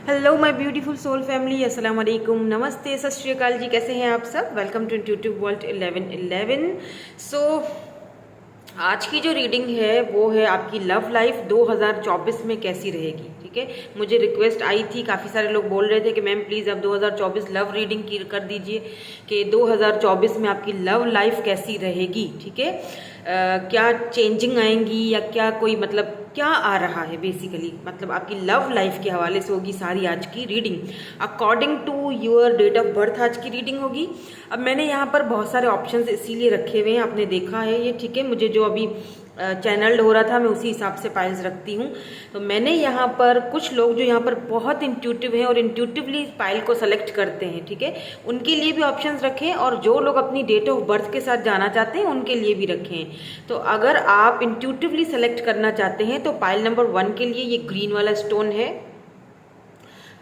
Hello my beautiful soul family, अस्सलाम वालेकुम, नमस्ते, सत श्री अकाल जी। कैसे हैं आप सब? Welcome to intuitive world 1111। So आज की जो रीडिंग है वो है आपकी लव लाइफ 2024 में कैसी रहेगी। ठीक है, मुझे रिक्वेस्ट आई थी, काफ़ी सारे लोग बोल रहे थे कि मैम प्लीज़ अब 2024 लव रीडिंग की कर दीजिए कि 2024 में आपकी लव लाइफ कैसी रहेगी। ठीक है, क्या चेंजिंग आएंगी या क्या कोई मतलब क्या आ रहा है, बेसिकली मतलब आपकी लव लाइफ के हवाले से होगी सारी आज की reading. According to your date of birth आज की रीडिंग होगी। अब मैंने यहाँ पर बहुत सारे ऑप्शंस इसीलिए रखे हुए हैं, आपने देखा है ये। ठीक है, मुझे जो अभी चैनल हो रहा था मैं उसी हिसाब से फाइल्स रखती हूँ। तो मैंने यहाँ पर कुछ लोग जो यहाँ पर बहुत इंट्यूटिव हैं और इंट्यूटिवली फाइल को सेलेक्ट करते हैं, ठीक है, उनके लिए भी ऑप्शंस रखे हैं, और जो लोग अपनी डेट ऑफ बर्थ के साथ जाना चाहते हैं उनके लिए भी रखे हैं। तो अगर आप इंट्यूटिवली सेलेक्ट करना चाहते हैं तो पाइल नंबर 1 के लिए ये ग्रीन वाला स्टोन है,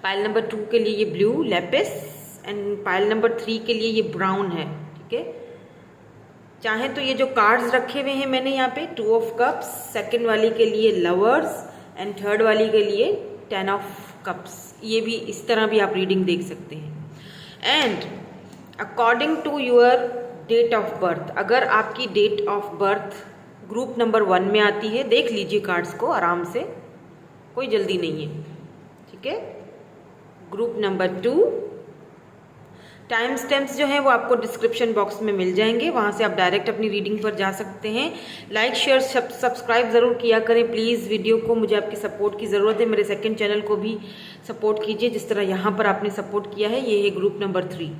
पाइल नंबर 2 के लिए ये blue lapis, and pile number 3 के लिए ये ब्राउन है। ठीक है, चाहे तो ये जो कार्ड्स रखे हुए हैं मैंने यहाँ पे 2 ऑफ कप्स, सेकंड वाली के लिए लवर्स, एंड थर्ड वाली के लिए 10 ऑफ कप्स। ये भी इस तरह भी आप रीडिंग देख सकते हैं। And according to your date of birth, अगर आपकी date of birth group number 1 में आती है, देख लीजिए कार्ड्स को आराम से, कोई जल्दी नहीं है। ठीक है, ग्रुप नंबर 2, टाइम स्टैम्प्स जो हैं वो आपको डिस्क्रिप्शन बॉक्स में मिल जाएंगे, वहाँ से आप डायरेक्ट अपनी रीडिंग पर जा सकते हैं। लाइक शेयर सब्सक्राइब ज़रूर किया करें प्लीज़ वीडियो को, मुझे आपकी सपोर्ट की ज़रूरत है। मेरे सेकंड चैनल को भी सपोर्ट कीजिए जिस तरह यहाँ पर आपने सपोर्ट किया है। ये है ग्रुप नंबर 3।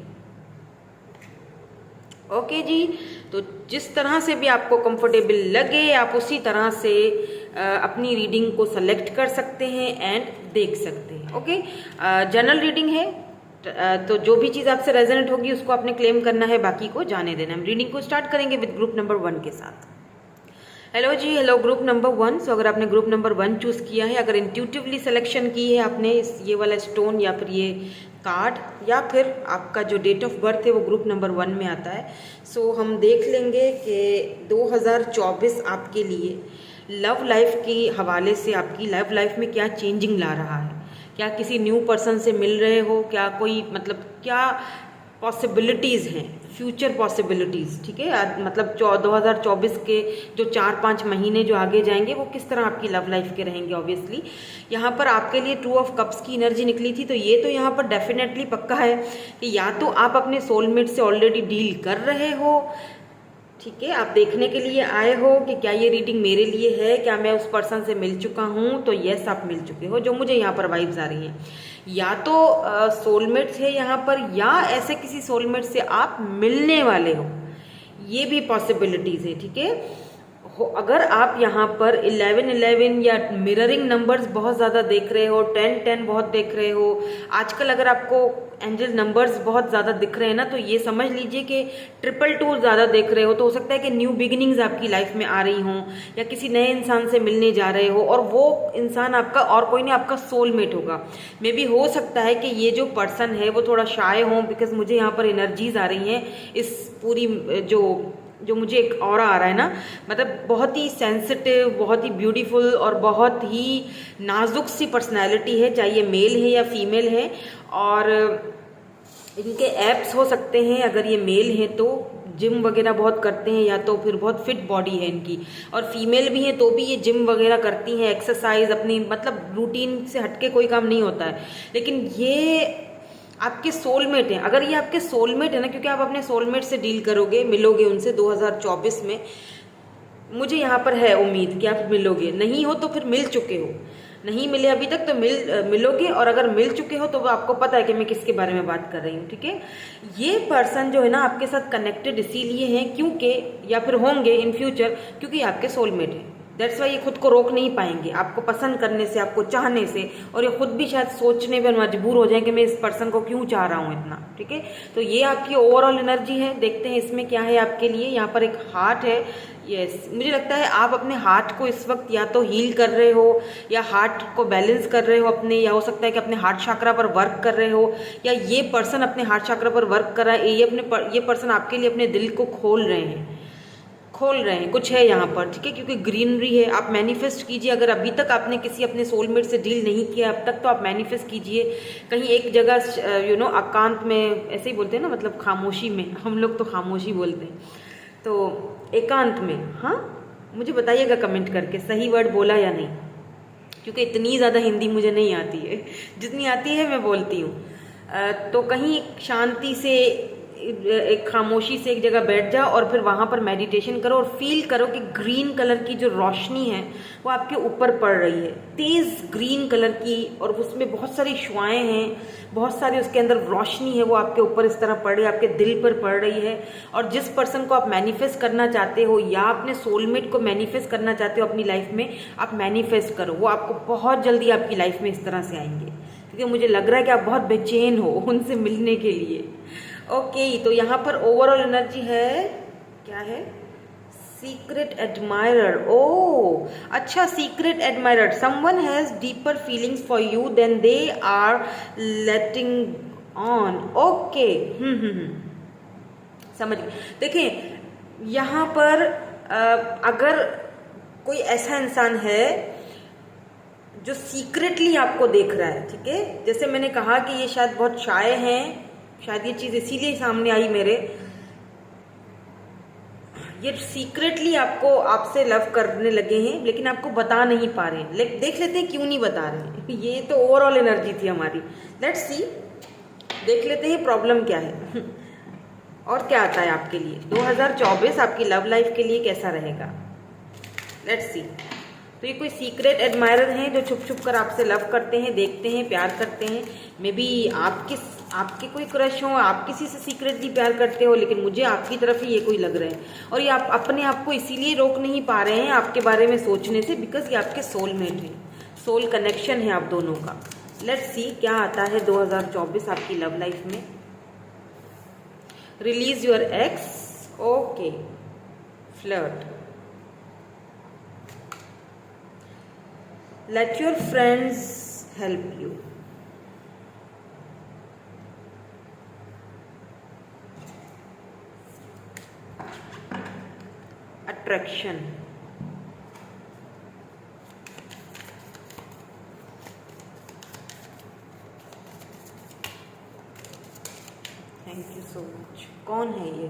ओके जी, तो जिस तरह से भी आपको कंफर्टेबल लगे आप उसी तरह से अपनी रीडिंग को सेलेक्ट कर सकते हैं एंड देख सकते हैं। ओके, जनरल रीडिंग है, तो जो भी चीज़ आपसे रेजोनेट होगी उसको आपने क्लेम करना है, बाकी को जाने देना। हम रीडिंग को स्टार्ट करेंगे विद ग्रुप नंबर 1 के साथ। हेलो जी, हेलो ग्रुप नंबर 1। सो अगर आपने ग्रुप नंबर 1 चूज़ किया है, अगर इंट्यूटिवली सिलेक्शन की है आपने ये वाला स्टोन या फिर ये कार्ड, या फिर आपका जो डेट ऑफ बर्थ है वो ग्रुप नंबर 1 में आता है, सो हम देख लेंगे कि 2024 आपके लिए लव लाइफ के हवाले से आपकी लव लाइफ में क्या चेंजिंग ला रहा है। क्या किसी न्यू पर्सन से मिल रहे हो, क्या कोई मतलब क्या पॉसिबिलिटीज़ हैं, फ्यूचर पॉसिबिलिटीज़। ठीक है, मतलब 2024 के जो 4-5 महीने जो आगे जाएंगे वो किस तरह आपकी लव लाइफ के रहेंगे। ऑब्वियसली यहाँ पर आपके लिए 2 ऑफ कप्स की एनर्जी निकली थी, तो ये तो यहाँ पर डेफिनेटली पक्का है कि या तो आप अपने सोलमेट से ऑलरेडी डील कर रहे हो, ठीक है, आप देखने के लिए आए हो कि क्या ये रीडिंग मेरे लिए है, क्या मैं उस पर्सन से मिल चुका हूँ, तो यस आप मिल चुके हो, जो मुझे यहाँ पर वाइब्स आ रही हैं। या तो सोलमेट है यहाँ पर, या ऐसे किसी सोलमेट से आप मिलने वाले हो, ये भी पॉसिबिलिटीज़ है। ठीक है, अगर आप यहाँ पर 11-11 या मिररिंग नंबर्स बहुत ज़्यादा देख रहे हो, 10-10 बहुत देख रहे हो, आजकल अगर आपको एंजल नंबर्स बहुत ज़्यादा दिख रहे हैं ना, तो ये समझ लीजिए कि 222 ज़्यादा देख रहे हो, तो हो सकता है कि न्यू बिगिनिंग्स आपकी लाइफ में आ रही हों, या किसी नए इंसान से मिलने जा रहे हो, और वो इंसान आपका और कोई नहीं आपका सोलमेट होगा। मे बी हो सकता है कि ये जो पर्सन है वो थोड़ा शाय हो, बिकॉज मुझे यहाँ पर एनर्जीज आ रही हैं इस पूरी जो मुझे एक ऑरा आ रहा है ना, मतलब बहुत ही सेंसिटिव, बहुत ही ब्यूटीफुल और बहुत ही नाजुक सी पर्सनैलिटी है, चाहे ये मेल है या फीमेल है। और इनके एप्स हो सकते हैं, अगर ये मेल हैं तो जिम वगैरह बहुत करते हैं, या तो फिर बहुत फिट बॉडी है इनकी, और फीमेल भी हैं तो भी ये जिम वगैरह करती हैं, एक्सरसाइज अपनी मतलब रूटीन से हटके कोई काम नहीं होता है। लेकिन ये आपके सोलमेट हैं, अगर ये आपके सोलमेट है ना, क्योंकि आप अपने सोलमेट से डील करोगे, मिलोगे उनसे 2024 में, मुझे यहाँ पर है उम्मीद कि आप मिलोगे। नहीं हो तो फिर मिल चुके हो, नहीं मिले अभी तक तो मिलोगे, और अगर मिल चुके हो तो आपको पता है कि मैं किसके बारे में बात कर रही हूँ। ठीक है, ये पर्सन जो है ना आपके साथ कनेक्टेड इसीलिए हैं क्योंकि, या फिर होंगे इन फ्यूचर, क्योंकि आपके सोलमेट हैं। दैट्स वाई ये खुद को रोक नहीं पाएंगे आपको पसंद करने से, आपको चाहने से, और ये खुद भी शायद सोचने पर मजबूर हो जाए कि मैं इस पर्सन को क्यों चाह रहा हूँ इतना। ठीक है, तो ये आपकी ओवरऑल एनर्जी है। देखते हैं इसमें क्या है आपके लिए। यहाँ पर एक हार्ट है, यस मुझे लगता है आप अपने हार्ट को इस वक्त या तो हील कर रहे हो, या हार्ट को बैलेंस कर रहे हो अपने, या हो सकता है कि अपने हार्ट चक्रा पर वर्क कर रहे हो, या ये पर्सन अपने हार्ट चक्रा पर वर्क कर रहा है, ये पर्सन आपके लिए अपने दिल को खोल रहे हैं, खोल रहे हैं, कुछ है यहाँ पर, ठीक है, क्योंकि ग्रीनरी है। आप मैनिफेस्ट कीजिए, अगर अभी तक आपने किसी अपने सोलमेट से डील नहीं किया अब तक, तो आप मैनिफेस्ट कीजिए कहीं एक जगह एकांत में, ऐसे ही बोलते हैं ना, मतलब खामोशी में, हम लोग तो खामोशी बोलते हैं, तो एकांत में। हाँ, मुझे बताइएगा कमेंट करके सही वर्ड बोला या नहीं, क्योंकि इतनी ज़्यादा हिंदी मुझे नहीं आती है, जितनी आती है मैं बोलती हूँ। तो कहीं शांति से, एक खामोशी से एक जगह बैठ जाओ और फिर वहाँ पर मेडिटेशन करो और फील करो कि ग्रीन कलर की जो रोशनी है वो आपके ऊपर पड़ रही है, तेज़ ग्रीन कलर की, और उसमें बहुत सारी शुआएं हैं, बहुत सारी उसके अंदर रोशनी है, वो आपके ऊपर इस तरह पड़ रही है, आपके दिल पर पड़ रही है। और जिस पर्सन को आप मैनिफेस्ट करना चाहते हो या अपने सोलमेट को मैनिफेस्ट करना चाहते हो अपनी लाइफ में, आप मैनिफेस्ट करो, वो आपको बहुत जल्दी आपकी लाइफ में इस तरह से आएंगे, क्योंकि मुझे लग रहा है कि आप बहुत बेचैन हो उनसे मिलने के लिए। ओके, तो यहाँ पर ओवरऑल एनर्जी है, क्या है, सीक्रेट एडमायरर। ओ अच्छा, secret admirer, someone has deeper feelings for you then they are letting on. Okay, समझ गए। देखिए यहाँ पर अगर कोई ऐसा इंसान है जो सीक्रेटली आपको देख रहा है, ठीक है, जैसे मैंने कहा कि ये शायद बहुत शाय हैं, शायद ये चीज़ इसीलिए सामने आई मेरे, ये सीक्रेटली आपको, आपसे लव करने लगे हैं लेकिन आपको बता नहीं पा रहे हैं। देख लेते हैं क्यों नहीं बता रहे हैं। ये तो ओवरऑल एनर्जी थी हमारी। लेट्स सी, देख लेते हैं प्रॉब्लम क्या है और क्या आता है आपके लिए। 2024 आपकी लव लाइफ के लिए कैसा रहेगा, लेट्स सी। तो ये कोई सीक्रेट एडमायरर हैं जो छुप छुप कर आपसे लव करते हैं, देखते हैं, प्यार करते हैं। मे बी आपके कोई क्रश हो, आप किसी से सीक्रेटली प्यार करते हो, लेकिन मुझे आपकी तरफ ही ये कोई लग रहे हैं। और ये आप अपने आप को इसीलिए रोक नहीं पा रहे हैं आपके बारे में सोचने से, बिकॉज ये आपके सोलमेट हैं, सोल कनेक्शन है आप दोनों का। लेट्स सी क्या आता है 2024 आपकी लव लाइफ में। Release your x, okay, flirt, let your friends help you, attraction, thank you so much. कौन है ये,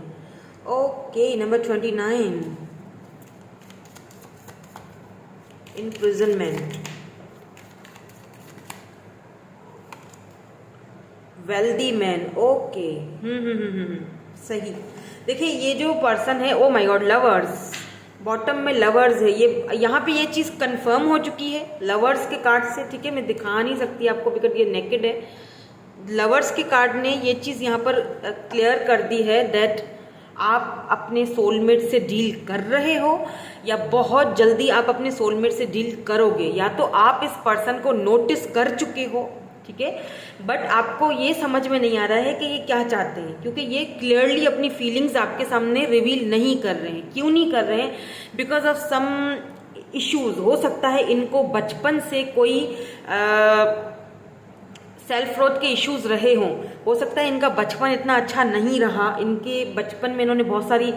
okay, number 29, imprisonment, wealthy man, okay, सही। देखिए ये जो पर्सन है, ओ माय गॉड, लवर्स, बॉटम में लवर्स है। ये यहाँ पे ये चीज़ कंफर्म हो चुकी है लवर्स के कार्ड से, ठीक है, मैं दिखा नहीं सकती आपको बिकॉज ये नेकेड है। लवर्स के कार्ड ने ये चीज़ यहाँ पर क्लियर कर दी है दैट आप अपने सोलमेट से डील कर रहे हो या बहुत जल्दी आप अपने सोलमेट से डील करोगे, या तो आप इस पर्सन को नोटिस कर चुके हो, ठीक है, बट आपको ये समझ में नहीं आ रहा है कि ये क्या चाहते हैं, क्योंकि ये क्लियरली अपनी फीलिंग्स आपके सामने रिवील नहीं कर रहे हैं। क्यों नहीं कर रहे हैं? Because of some issues. हो सकता है इनको बचपन से कोई सेल्फ ग्रोथ के इश्यूज रहे हों, हो सकता है इनका बचपन इतना अच्छा नहीं रहा, इनके बचपन में इन्होंने बहुत सारी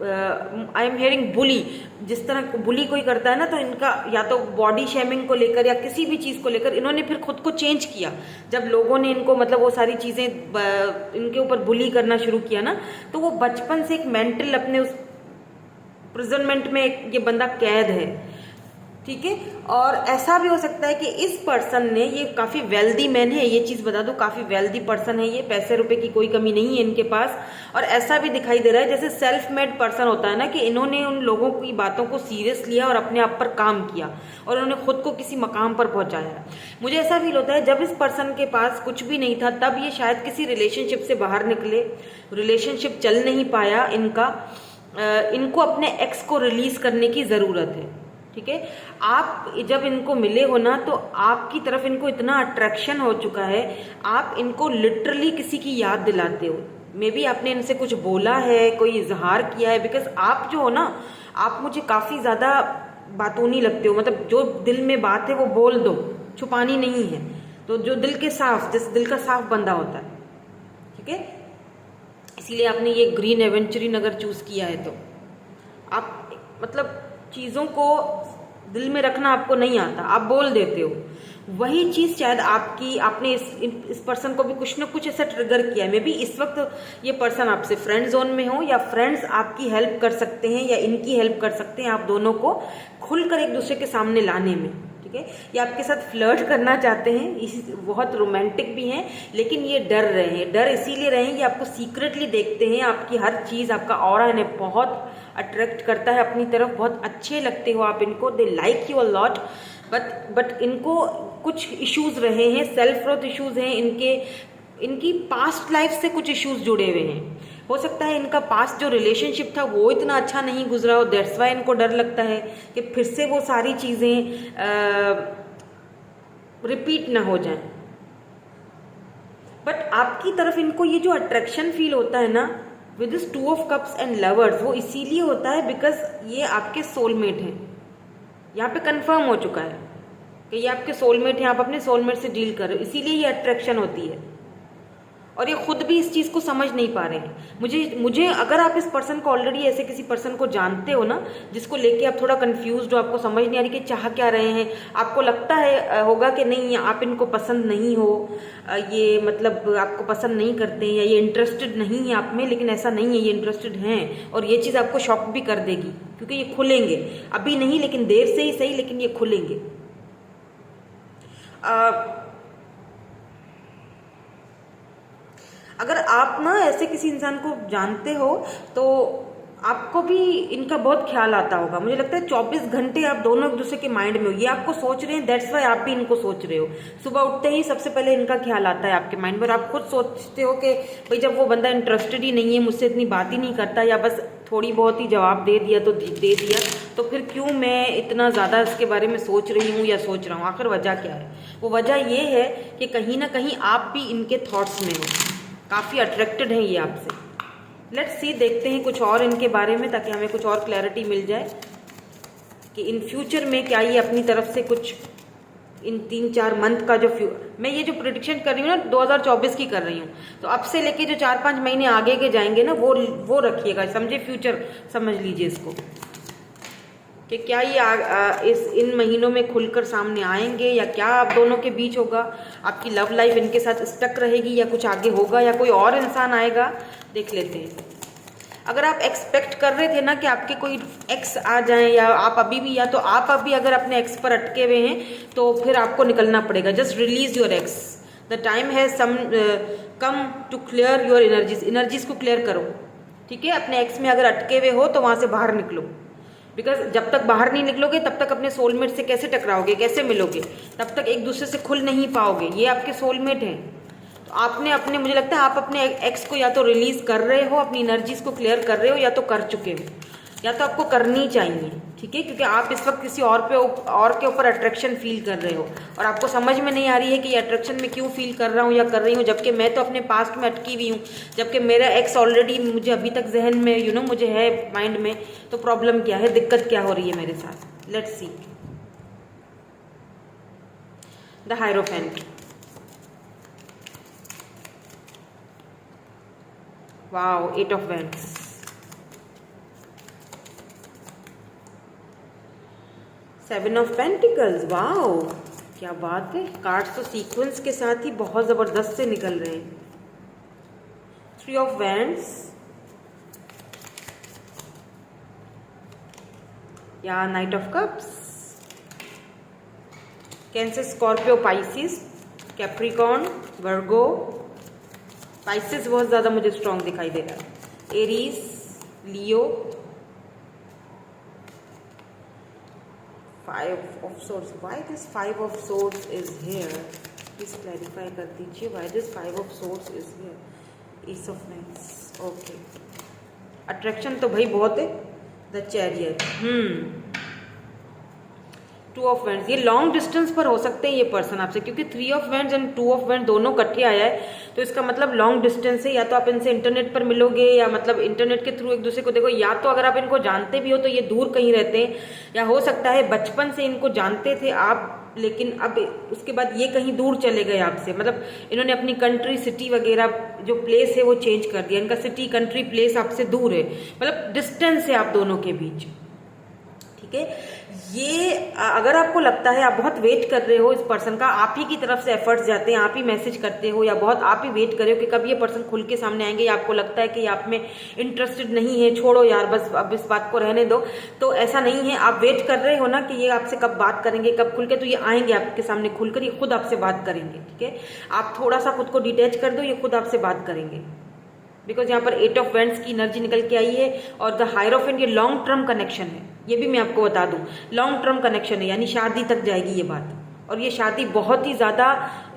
आई एम हियरिंग बुली, जिस तरह बुली कोई करता है ना, तो इनका या तो बॉडी शेमिंग को लेकर या किसी भी चीज़ को लेकर इन्होंने फिर खुद को चेंज किया। जब लोगों ने इनको मतलब वो सारी चीज़ें इनके ऊपर बुली करना शुरू किया ना, तो वो बचपन से एक मेंटल अपने उस प्रिजनमेंट में ये बंदा कैद है, ठीक है। और ऐसा भी हो सकता है कि इस पर्सन ने, ये काफ़ी वेल्दी मैन है, ये चीज़ बता दूं, काफ़ी वेल्दी पर्सन है ये, पैसे रुपए की कोई कमी नहीं है इनके पास। और ऐसा भी दिखाई दे रहा है जैसे सेल्फ मेड पर्सन होता है ना, कि इन्होंने उन लोगों की बातों को सीरियस लिया और अपने आप पर काम किया और उन्होंने खुद को किसी मकाम पर पहुंचाया। मुझे ऐसा फील होता है जब इस पर्सन के पास कुछ भी नहीं था तब ये शायद किसी रिलेशनशिप से बाहर निकले, रिलेशनशिप चल नहीं पाया इनका, इनको अपने एक्स को रिलीज करने की ज़रूरत है, ठीक है। आप जब इनको मिले हो ना, तो आपकी तरफ इनको इतना अट्रैक्शन हो चुका है, आप इनको लिटरली किसी की याद दिलाते हो। मे बी आपने इनसे कुछ बोला है, कोई इजहार किया है, बिकॉज आप जो हो ना, आप मुझे काफ़ी ज़्यादा बातूनी लगते हो, मतलब जो दिल में बात है वो बोल दो, छुपानी नहीं है। तो जो दिल के साफ, जिस दिल का साफ बंदा होता है, ठीक है, इसीलिए आपने ये ग्रीन एवेंचरिन अगर चूज किया है तो आप मतलब चीज़ों को दिल में रखना आपको नहीं आता, आप बोल देते हो। वही चीज़ शायद आपने इस पर्सन को भी कुछ ना कुछ ऐसा ट्रिगर किया है। मे बी इस वक्त ये पर्सन आपसे फ्रेंड जोन में हो, या फ्रेंड्स आपकी हेल्प कर सकते हैं या इनकी हेल्प कर सकते हैं आप दोनों को खुलकर एक दूसरे के सामने लाने में, ठीक है। ये आपके साथ फ्लर्ट करना चाहते हैं, इसी बहुत रोमांटिक भी हैं, लेकिन ये डर रहे हैं। डर इसीलिए रहे हैं कि आपको सीक्रेटली देखते हैं, आपकी हर चीज़, आपका ऑरा इन्हें बहुत अट्रैक्ट करता है अपनी तरफ, बहुत अच्छे लगते हो आप इनको, they like you a lot. But इनको कुछ इश्यूज रहे हैं, सेल्फ ग्रोथ इश्यूज हैं इनकी पास्ट लाइफ से कुछ इश्यूज जुड़े हुए हैं। हो सकता है इनका पास्ट जो रिलेशनशिप था वो इतना अच्छा नहीं गुजरा हो, दैट्स वाई इनको डर लगता है कि फिर से वो सारी चीज़ें रिपीट ना हो जाएं। बट आपकी तरफ इनको ये जो अट्रैक्शन फील होता है ना with this 2 of cups and lovers, वो इसीलिए होता है बिकॉज ये आपके सोलमेट हैं। यहाँ पे कंफर्म हो चुका है कि ये आपके सोलमेट हैं, आप अपने सोलमेट से डील कर रहे हो, इसीलिए ये अट्रैक्शन होती है। और ये खुद भी इस चीज़ को समझ नहीं पा रहे हैं। मुझे अगर आप इस पर्सन को ऑलरेडी ऐसे किसी पर्सन को जानते हो ना, जिसको लेके आप थोड़ा कंफ्यूज्ड हो, आपको समझ नहीं आ रही कि चाह क्या रहे हैं, आपको लगता है होगा कि नहीं आप इनको पसंद नहीं हो, ये मतलब आपको पसंद नहीं करते हैं, या ये इंटरेस्टेड नहीं है आप में, लेकिन ऐसा नहीं है, ये इंटरेस्टेड हैं। और ये चीज़ आपको शॉक भी कर देगी क्योंकि ये खुलेंगे, अभी नहीं लेकिन देर से ही सही, लेकिन ये खुलेंगे। अगर आप ना ऐसे किसी इंसान को जानते हो तो आपको भी इनका बहुत ख्याल आता होगा। मुझे लगता है 24 घंटे आप दोनों एक दूसरे के माइंड में हो, ये आपको सोच रहे हैं, दैट्स वाई आप भी इनको सोच रहे हो। सुबह उठते ही सबसे पहले इनका ख्याल आता है आपके माइंड में, और आप खुद सोचते हो कि भाई जब वो बंदा इंटरेस्टेड ही नहीं है, मुझसे इतनी बात ही नहीं करता, या बस थोड़ी बहुत ही जवाब दे दिया तो दे दिया, तो फिर क्यों मैं इतना ज़्यादा इसके बारे में सोच रही हूँ या सोच रहा हूँ, आखिर वजह क्या है। वो वजह ये है कि कहीं ना कहीं आप भी इनके थॉट्स में हो, काफ़ी अट्रैक्टेड हैं ये आपसे। लेट्स सी, देखते हैं कुछ और इनके बारे में, ताकि हमें कुछ और क्लैरिटी मिल जाए कि इन फ्यूचर में क्या ये अपनी तरफ से कुछ इन 3-4 मंथ का जो मैं ये जो प्रिडिक्शन कर रही हूँ ना 2024 की कर रही हूँ, तो अब से लेके जो 4-5 महीने आगे के जाएंगे ना वो रखिएगा, समझे, फ्यूचर समझ लीजिए इसको, कि क्या ये इन महीनों में खुलकर सामने आएंगे, या क्या आप दोनों के बीच होगा, आपकी लव लाइफ इनके साथ स्टक रहेगी, या कुछ आगे होगा, या कोई और इंसान आएगा, देख लेते हैं। अगर आप एक्सपेक्ट कर रहे थे ना कि आपके कोई एक्स आ जाएं, या आप अभी भी, या तो आप अभी अगर अपने एक्स पर अटके हुए हैं तो फिर आपको निकलना पड़ेगा। Just release your ex, the time has come to clear your energies को क्लियर करो, ठीक है। अपने एक्स में अगर अटके हुए हो तो वहाँ से बाहर निकलो, बिकॉज जब तक बाहर नहीं निकलोगे तब तक अपने सोलमेट से कैसे टकराओगे, कैसे मिलोगे, तब तक एक दूसरे से खुल नहीं पाओगे। ये आपके सोलमेट हैं, तो आपने अपने, मुझे लगता है आप अपने एक्स को या तो रिलीज कर रहे हो, अपनी एनर्जीज को क्लियर कर रहे हो, या तो कर चुके हो, या तो आपको करनी चाहिए, ठीक है, क्योंकि आप इस वक्त किसी और के ऊपर अट्रैक्शन फील कर रहे हो, और आपको समझ में नहीं आ रही है कि ये अट्रैक्शन में क्यों फील कर रहा हूँ या कर रही हूँ, जबकि मैं तो अपने पास्ट में अटकी हुई हूँ, जबकि मेरा एक्स ऑलरेडी मुझे अभी तक जहन में मुझे है माइंड में। तो प्रॉब्लम क्या है, दिक्कत क्या हो रही है मेरे साथ, let's see. The hierophant, wow, 8 of wands, seven of pentacles, wow क्या बात है। कार्ड्स तो सीक्वेंस के साथ ही बहुत जबरदस्त से निकल रहे हैं। 3 ऑफ वैंड्स, या night of cups, cancer, Scorpio, Pisces, Capricorn, Virgo. Pisces बहुत ज्यादा मुझे स्ट्रॉन्ग दिखाई दे रहा है, Aries, Leo, 5 of swords. Why this 5 of swords is here? Please clarify कर दीजिए, why this 5 of swords is here? Ace of Wands. Okay. Attraction तो भाई बहुत है। The Chariot. 2 ऑफ Wands, ये लॉन्ग डिस्टेंस पर हो सकते हैं ये पर्सन आपसे, क्योंकि 3 of Wands and 2 of Wands दोनों इकट्ठे आया है, तो इसका मतलब लॉन्ग डिस्टेंस है। या तो आप इनसे इंटरनेट पर मिलोगे, या मतलब इंटरनेट के थ्रू एक दूसरे को देखो, या तो अगर आप इनको जानते भी हो तो ये दूर कहीं रहते हैं, या हो सकता है बचपन से इनको जानते थे आप, लेकिन अब उसके बाद ये कहीं दूर चले गए आपसे, मतलब इन्होंने अपनी कंट्री, सिटी वगैरह जो प्लेस है वो चेंज कर दिया, इनका सिटी, कंट्री, प्लेस आपसे दूर है, मतलब डिस्टेंस है आप दोनों के बीच। ठीक है, ये अगर आपको लगता है आप बहुत वेट कर रहे हो इस पर्सन का, आप ही की तरफ से एफर्ट्स जाते हैं, आप ही मैसेज करते हो, या बहुत आप ही वेट कर रहे हो कि कब ये पर्सन खुल के सामने आएंगे, या आपको लगता है कि आप में इंटरेस्टेड नहीं है, छोड़ो यार बस अब इस बात को रहने दो, तो ऐसा नहीं है। आप वेट कर रहे हो ना कि ये आपसे कब बात करेंगे, कब खुल के, तो ये आएंगे आपके सामने खुलकर, ये खुद आपसे बात करेंगे। ठीक है, आप थोड़ा सा खुद को डिटैच कर दो, ये खुद आपसे बात करेंगे, बिकॉज यहाँ पर 8 ऑफ वेंट्स की एनर्जी निकल के आई है, और द हायरोफेंट ये लॉन्ग टर्म कनेक्शन है, ये भी मैं आपको बता दूं, लॉन्ग टर्म कनेक्शन है, यानी शादी तक जाएगी ये बात, और ये शादी बहुत ही ज्यादा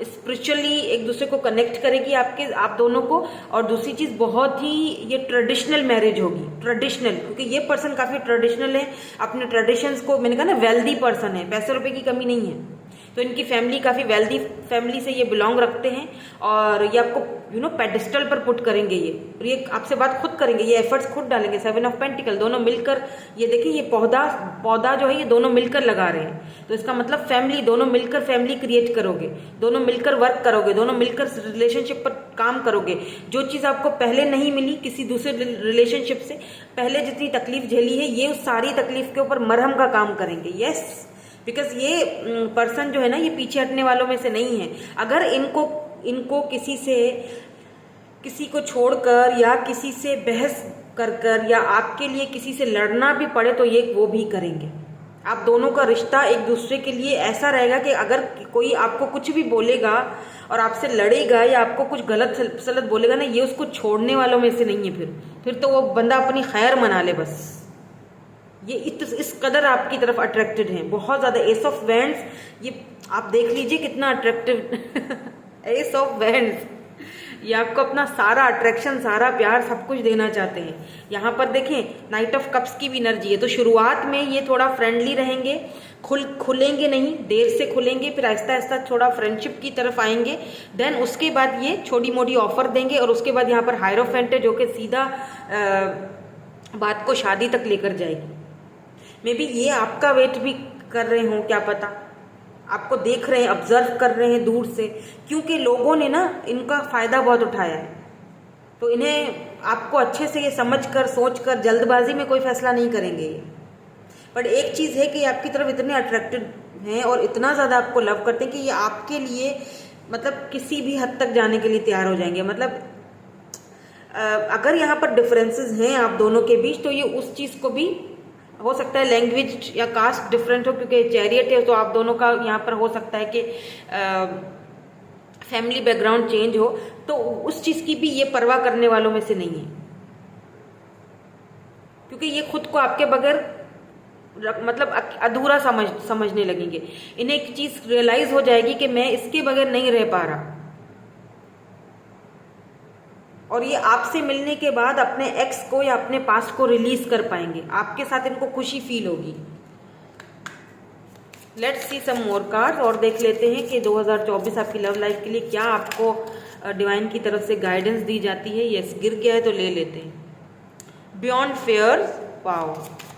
स्पिरिचुअली एक दूसरे को कनेक्ट करेगी आप दोनों को। और दूसरी चीज, बहुत ही ये ट्रेडिशनल मैरिज होगी, ट्रेडिशनल, क्योंकि ये पर्सन काफी ट्रेडिशनल है, अपने ट्रेडिशंस को, मैंने कहा ना वेल्दी पर्सन है, पैसे रुपए की कमी नहीं है, तो इनकी फैमिली काफी वेल्दी फैमिली से ये बिलोंग रखते हैं, और ये आपको पेडिस्टल पर पुट करेंगे ये, और ये आपसे बात खुद करेंगे, ये एफर्ट्स खुद डालेंगे। 7 ऑफ पेंटिकल, दोनों मिलकर, ये देखिए ये पौधा जो है ये दोनों मिलकर लगा रहे हैं, तो इसका मतलब फैमिली, दोनों मिलकर फैमिली क्रिएट करोगे, दोनों मिलकर वर्क करोगे, दोनों मिलकर रिलेशनशिप पर काम करोगे। जो चीज आपको पहले नहीं मिली किसी दूसरे रिलेशनशिप से, पहले जितनी तकलीफ झेली है, ये उस सारी तकलीफ के ऊपर मरहम का काम करेंगे। यस, बिकॉज ये पर्सन जो है ना, ये पीछे हटने वालों में से नहीं है। अगर इनको किसी को छोड़कर या किसी से बहस कर या आपके लिए किसी से लड़ना भी पड़े, तो ये वो भी करेंगे। आप दोनों का रिश्ता एक दूसरे के लिए ऐसा रहेगा कि अगर कोई आपको कुछ भी बोलेगा और आपसे लड़ेगा या आपको कुछ गलत सलत बोलेगा ना, ये उसको छोड़ने वालों में से नहीं है। फिर तो वो बंदा अपनी खैर मना ले बस। ये इस कदर आपकी तरफ अट्रैक्टेड हैं, बहुत ज्यादा। एस ऑफ वैंड्स, ये आप देख लीजिए कितना अट्रैक्टिव एस ऑफ वैंड्स, ये आपको अपना सारा अट्रैक्शन, सारा प्यार, सब कुछ देना चाहते हैं। यहाँ पर देखें नाइट ऑफ कप्स की भी एनर्जी है, तो शुरुआत में ये थोड़ा फ्रेंडली रहेंगे, खुलेंगे नहीं, देर से खुलेंगे, फिर आहिस्ता आहिस्ता थोड़ा फ्रेंडशिप की तरफ आएंगे। देन उसके बाद ये छोटी मोटी ऑफर देंगे, और उसके बाद यहाँ पर हायरोफेंट है जो कि सीधा बात को शादी तक लेकर जाएगी। मे बी ये आपका वेट भी कर रहे हो, क्या पता, आपको देख रहे हैं, ऑब्जर्व कर रहे हैं दूर से, क्योंकि लोगों ने ना इनका फायदा बहुत उठाया है, तो इन्हें आपको अच्छे से ये समझकर, सोचकर, जल्दबाजी में कोई फैसला नहीं करेंगे ये। बट एक चीज है कि आपकी तरफ इतने अट्रैक्टेड हैं और इतना ज्यादा आपको लव करते हैं कि ये आपके लिए मतलब किसी भी हद तक जाने के लिए तैयार हो जाएंगे। मतलब अगर यहाँ पर डिफरेंसेस हैं आप दोनों के बीच, तो ये उस चीज को भी हो सकता है, लैंग्वेज या कास्ट डिफरेंट हो, क्योंकि चैरियट है, तो आप दोनों का यहाँ पर हो सकता है कि फैमिली बैकग्राउंड चेंज हो, तो उस चीज की भी ये परवाह करने वालों में से नहीं है, क्योंकि ये खुद को आपके बगैर मतलब अधूरा समझने लगेंगे। इन्हें एक चीज रियलाइज हो जाएगी कि मैं इसके बगैर नहीं रह पा रहा, और ये आपसे मिलने के बाद अपने एक्स को या अपने पास्ट को रिलीज कर पाएंगे, आपके साथ इनको खुशी फील होगी। Let's see some more card, और देख लेते हैं कि 2024 आपकी लव लाइफ के लिए क्या आपको डिवाइन की तरफ से गाइडेंस दी जाती है। यस, गिर गया है तो ले लेते हैं। बियॉन्ड फेयर, वाओ,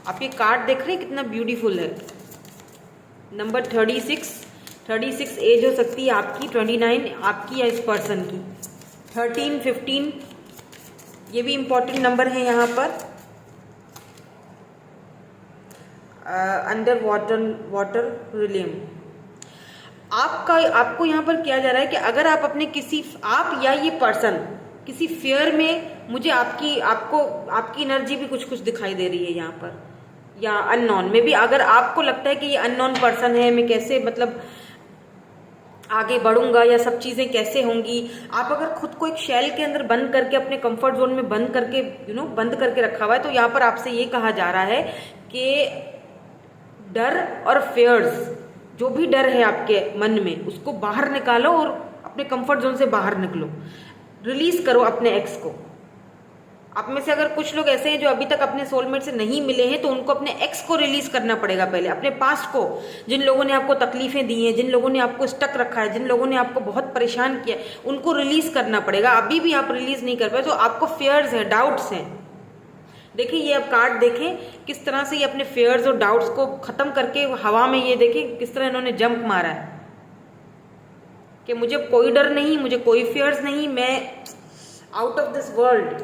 आप ये कार्ड देख रहे हैं कितना ब्यूटीफुल है। नंबर 36 एज हो सकती है आपकी, 29 आपकी या इस पर्सन की, 13, 15 ये भी इंपॉर्टेंट नंबर है यहाँ पर। अंडर वाटर रिलेम, आपको यहाँ पर किया जा रहा है कि अगर आप अपने आप या ये पर्सन किसी फेयर में, मुझे आपकी एनर्जी भी कुछ दिखाई दे रही है यहाँ पर, या अननोन में भी। अगर आपको लगता है कि ये अननोन पर्सन है, मैं कैसे मतलब आगे बढ़ूंगा या सब चीजें कैसे होंगी, आप अगर खुद को एक शेल के अंदर बंद करके, अपने कंफर्ट जोन में बंद करके बंद करके रखा हुआ है, तो यहाँ पर आपसे ये कहा जा रहा है कि डर और फेयर्स, जो भी डर है आपके मन में, उसको बाहर निकालो और अपने कंफर्ट जोन से बाहर निकलो, रिलीज करो अपने एक्स को। आप में से अगर कुछ लोग ऐसे हैं जो अभी तक अपने सोलमेट से नहीं मिले हैं, तो उनको अपने एक्स को रिलीज करना पड़ेगा पहले, अपने पास्ट को, जिन लोगों ने आपको तकलीफें दी हैं, जिन लोगों ने आपको स्टक रखा है, जिन लोगों ने आपको बहुत परेशान किया, उनको रिलीज करना पड़ेगा। अभी भी आप रिलीज नहीं कर पाए तो आपको फियर्स हैं, डाउट्स हैं, देखिए ये अब कार्ड देखें किस तरह से ये अपने फेयर्स और डाउट्स को खत्म करके हवा में, ये देखें किस तरह इन्होंने जंप मारा है कि मुझे कोई डर नहीं, मुझे कोई फियर्स नहीं, मैं out of this world,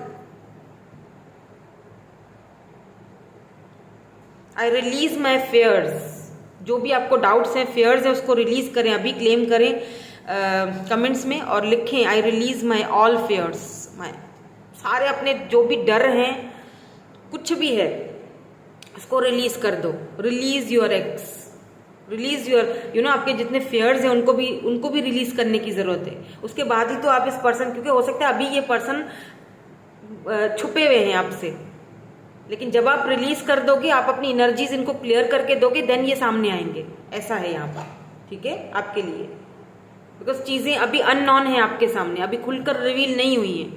I release my fears. जो भी आपको डाउट्स हैं, फेयर्स हैं, उसको रिलीज करें, अभी क्लेम करें कमेंट्स में और लिखें I release my all fears. My सारे अपने जो भी डर हैं, कुछ भी है, उसको रिलीज कर दो। Release your x, release your आपके जितने फेयर्स हैं उनको भी रिलीज करने की जरूरत है। उसके बाद ही तो आप इस पर्सन, क्योंकि हो सकता है अभी ये पर्सन छुपे हुए हैं आपसे, लेकिन जब आप रिलीज कर दोगे, आप अपनी एनर्जीज इनको क्लियर करके दोगे, देन ये सामने आएंगे। ऐसा है यहाँ पर, ठीक है, आपके लिए, बिकॉज चीजें अभी अननोन है आपके सामने, अभी खुलकर रिवील नहीं हुई है।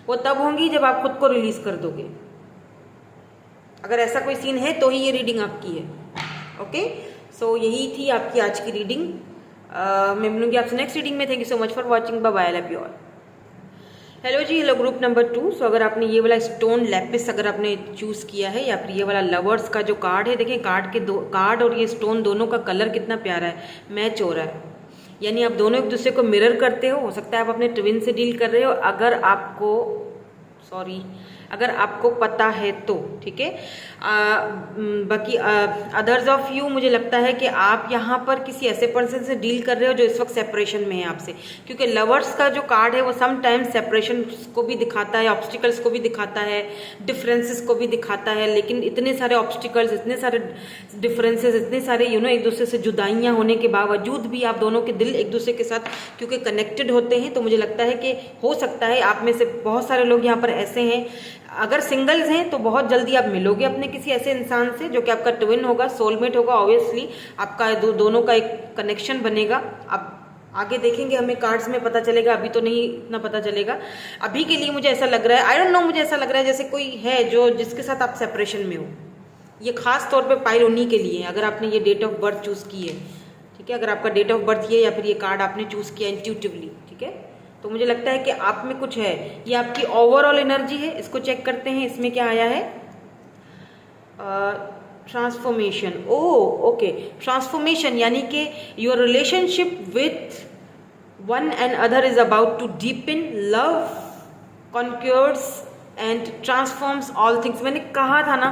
वो तब होंगी जब आप खुद को रिलीज कर दोगे। अगर ऐसा कोई सीन है तो ही ये रीडिंग आपकी है। ओके, सो यही थी आपकी आज की रीडिंग। मैं मिलूंगी आपसे नेक्स्ट रीडिंग में। Thank you so much for watching, bye bye, love you all. Hello जी, हेलो ग्रुप नंबर 2। सो अगर आपने ये वाला स्टोन लैपिस अगर आपने चूज किया है, या फिर ये वाला लवर्स का जो कार्ड है, देखें कार्ड और ये स्टोन दोनों का कलर कितना प्यारा है, मैच हो रहा है। यानी आप दोनों एक दूसरे को मिरर करते हो सकता है आप अपने ट्विन से डील कर रहे हो, अगर आपको पता है तो, ठीक है। बाकी अदर्स ऑफ यू, मुझे लगता है कि आप यहाँ पर किसी ऐसे पर्सन से डील कर रहे हो जो इस वक्त सेपरेशन में है आपसे, क्योंकि लवर्स का जो कार्ड है वो सम टाइम्स सेपरेशन को भी दिखाता है, ऑब्स्टिकल्स को भी दिखाता है, डिफरेंसेस को भी दिखाता है। लेकिन इतने सारे ऑब्स्टिकल्स, इतने सारे डिफरेंसेस, इतने सारे एक दूसरे से जुदाइयाँ होने के बावजूद भी आप दोनों के दिल एक दूसरे के साथ क्योंकि कनेक्टेड होते हैं, तो मुझे लगता है कि हो सकता है आप में से बहुत सारे लोग यहाँ पर ऐसे हैं। अगर सिंगल्स हैं तो बहुत जल्दी आप मिलोगे अपने किसी ऐसे इंसान से जो कि आपका ट्विन होगा, सोलमेट होगा। ऑब्वियसली आपका दोनों का एक कनेक्शन बनेगा। आप आगे देखेंगे, हमें कार्ड्स में पता चलेगा, अभी तो नहीं इतना पता चलेगा। अभी के लिए मुझे ऐसा लग रहा है, आई डोंट नो, मुझे ऐसा लग रहा है जैसे कोई है जो जिसके साथ आप सेपरेशन में हो। ये खास तौर पे पाइल उन्हीं के लिए है, अगर आपने ये डेट ऑफ बर्थ चूज की है, ठीक है। अगर आपका डेट ऑफ बर्थ ये या फिर ये कार्ड आपने चूज किया इंट्यूटिवली, ठीक है, तो मुझे लगता है कि आप में कुछ है। ये आपकी ओवरऑल एनर्जी है, इसको चेक करते हैं। इसमें क्या आया है, ट्रांसफॉर्मेशन। ओके, ट्रांसफॉर्मेशन यानी कि your relationship with one and other is about to deepen, love conquers and transforms all things. मैंने कहा था ना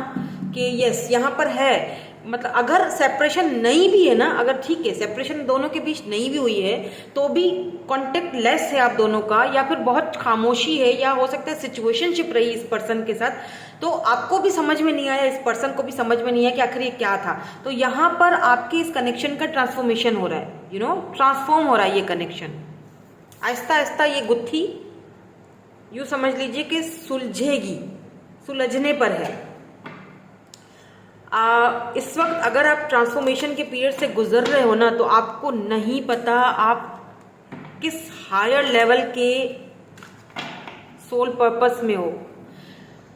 कि यस, यहाँ पर है। मतलब अगर सेपरेशन नहीं भी है ना, अगर ठीक है सेपरेशन दोनों के बीच नहीं भी हुई है, तो भी कांटेक्ट लेस है आप दोनों का, या फिर बहुत खामोशी है, या हो सकता है सिचुएशनशिप रही इस पर्सन के साथ, तो आपको भी समझ में नहीं आया, इस पर्सन को भी समझ में नहीं आया कि आखिर ये क्या था। तो यहाँ पर आपके इस कनेक्शन का ट्रांसफॉर्मेशन हो रहा है, ट्रांसफॉर्म हो रहा है ये कनेक्शन। आहिस्ता आहिस्ता ये गुत्थी यूँ समझ लीजिए कि सुलझेगी, सुलझने पर है। इस वक्त अगर आप ट्रांसफॉर्मेशन के पीरियड से गुजर रहे हो ना, तो आपको नहीं पता आप किस हायर लेवल के सोल पर्पस में हो।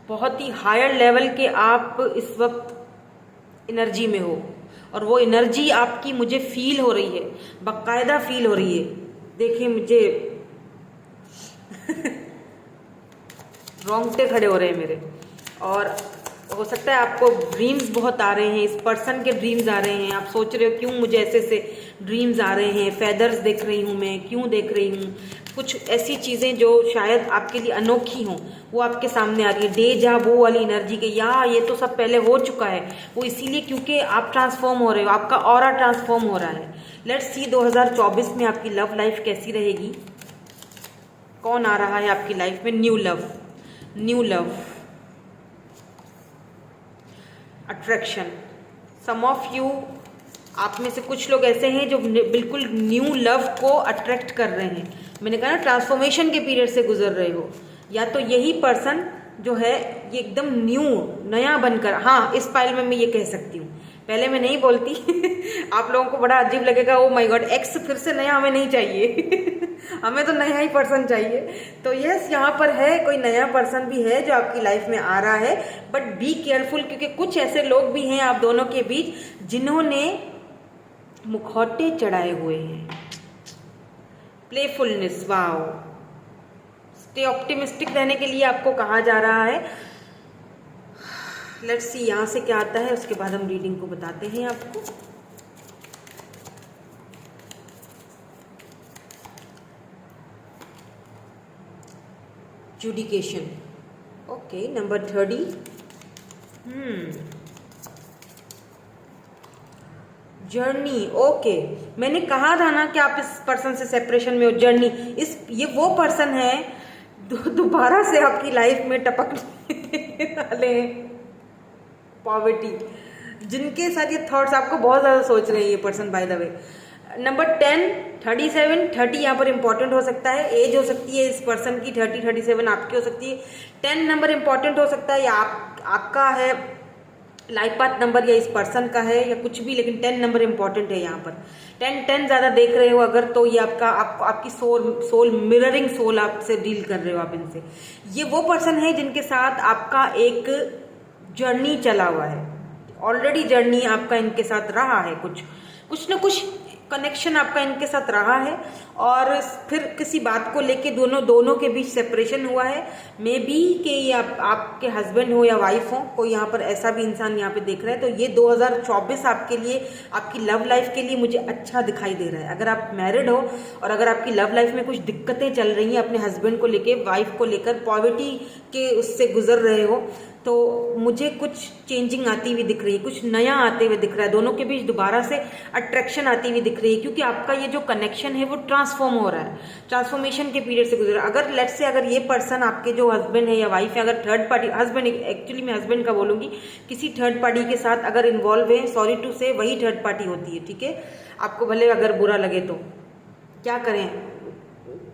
बहुत ही हायर लेवल के आप इस वक्त एनर्जी में हो, और वो एनर्जी आपकी मुझे फील हो रही है, बाकायदा फील हो रही है। देखिए मुझे रोंगटे खड़े हो रहे हैं मेरे। और हो सकता है आपको ड्रीम्स बहुत आ रहे हैं, इस पर्सन के ड्रीम्स आ रहे हैं। आप सोच रहे हो क्यों मुझे ऐसे से ड्रीम्स आ रहे हैं, फेदर्स देख रही हूँ मैं, क्यों देख रही हूँ। कुछ ऐसी चीज़ें जो शायद आपके लिए अनोखी हों, वो आपके सामने आ रही है। डेजा वो वाली एनर्जी के, या ये तो सब पहले हो चुका है, वो इसीलिए क्योंकि आप ट्रांसफॉर्म हो रहे हो, आपका ऑरा ट्रांसफॉर्म हो रहा है। लेट्स सी 2024 में आपकी लव लाइफ कैसी रहेगी। कौन आ रहा है आपकी लाइफ में? New love, new love, attraction. Some of you, आप में से कुछ लोग ऐसे हैं जो बिल्कुल न्यू लव को अट्रैक्ट कर रहे हैं। मैंने कहा ना, ट्रांसफॉर्मेशन के पीरियड से गुजर रहे हो, या तो यही पर्सन जो है ये एकदम न्यू, नया बनकर, हाँ इस फाइल में मैं ये कह सकती हूँ, पहले मैं नहीं बोलती आप लोगों को बड़ा अजीब लगेगा, ओ माय गॉड एक्स फिर से नया हमें नहीं चाहिए हमें तो नया ही पर्सन चाहिए। तो यस, यहाँ पर है, कोई नया पर्सन भी है जो आपकी लाइफ में आ रहा है, बट बी केयरफुल, क्योंकि कुछ ऐसे लोग भी हैं आप दोनों के बीच जिन्होंने मुखौटे चढ़ाए हुए हैं। Playfulness, wow. स्टे ऑप्टिमिस्टिक रहने के लिए आपको कहा जा रहा है। लेट्स सी यहाँ से क्या आता है, उसके बाद हम रीडिंग को बताते हैं आपको। जुडिकेशन, ओके, नंबर 30। Journey, okay. मैंने कहा था ना कि आप इस पर्सन से सेपरेशन में हो। जर्नी, ये वो पर्सन है दोबारा से आपकी लाइफ में टपकने वाले हैं, पॉवर्टी, जिनके साथ ये थॉट्स आपको बहुत ज्यादा सोच रहे हैं ये person. By the way, number 10, 37, 30 यहाँ पर इंपॉर्टेंट हो सकता है। एज हो सकती है इस पर्सन की 30, 37 आपकी हो सकती है। 10 नंबर इंपॉर्टेंट हो सकता है, या आपका है लाइफ पाथ नंबर, या इस पर्सन का है, या कुछ भी, लेकिन 10 नंबर इंपॉर्टेंट है यहाँ पर। 10 ज्यादा देख रहे हो अगर, तो ये आपकी सोल मिररिंग सोल आपसे डील कर रहे हो आप इनसे। ये वो पर्सन है जिनके साथ आपका एक जर्नी चला हुआ है, ऑलरेडी जर्नी आपका इनके साथ रहा है, कुछ ना कुछ कनेक्शन आपका इनके साथ रहा है, और फिर किसी बात को लेके दोनों के बीच सेपरेशन हुआ है। मे बी कि ये आपके हस्बैंड हो या वाइफ हो, कोई यहाँ पर ऐसा भी इंसान यहाँ पे देख रहा है। तो ये 2024 आपके लिए, आपकी लव लाइफ के लिए मुझे अच्छा दिखाई दे रहा है। अगर आप मैरिड हो और अगर आपकी लव लाइफ में कुछ दिक्कतें चल रही हैं अपने हस्बैंड को लेके, वाइफ को लेकर, पॉवर्टी के उससे गुजर रहे हो, तो मुझे कुछ चेंजिंग आती हुई दिख रही है, कुछ नया आते हुए दिख रहा है। दोनों के बीच दोबारा से अट्रैक्शन आती हुई दिख रही है, क्योंकि आपका ये जो कनेक्शन है वो ट्रांसफॉर्म हो रहा है, ट्रांसफॉर्मेशन के पीरियड से गुजर रहा है। अगर लेट्स से अगर ये पर्सन आपके जो हस्बैंड है या वाइफ है, अगर थर्ड पार्टी, हस्बैंड, एक्चुअली मैं हस्बैंड का बोलूंगी, किसी थर्ड पार्टी के साथ अगर इन्वॉल्व है, सॉरी टू से, वही थर्ड पार्टी होती है, ठीक है। आपको भले अगर बुरा लगे तो क्या करें,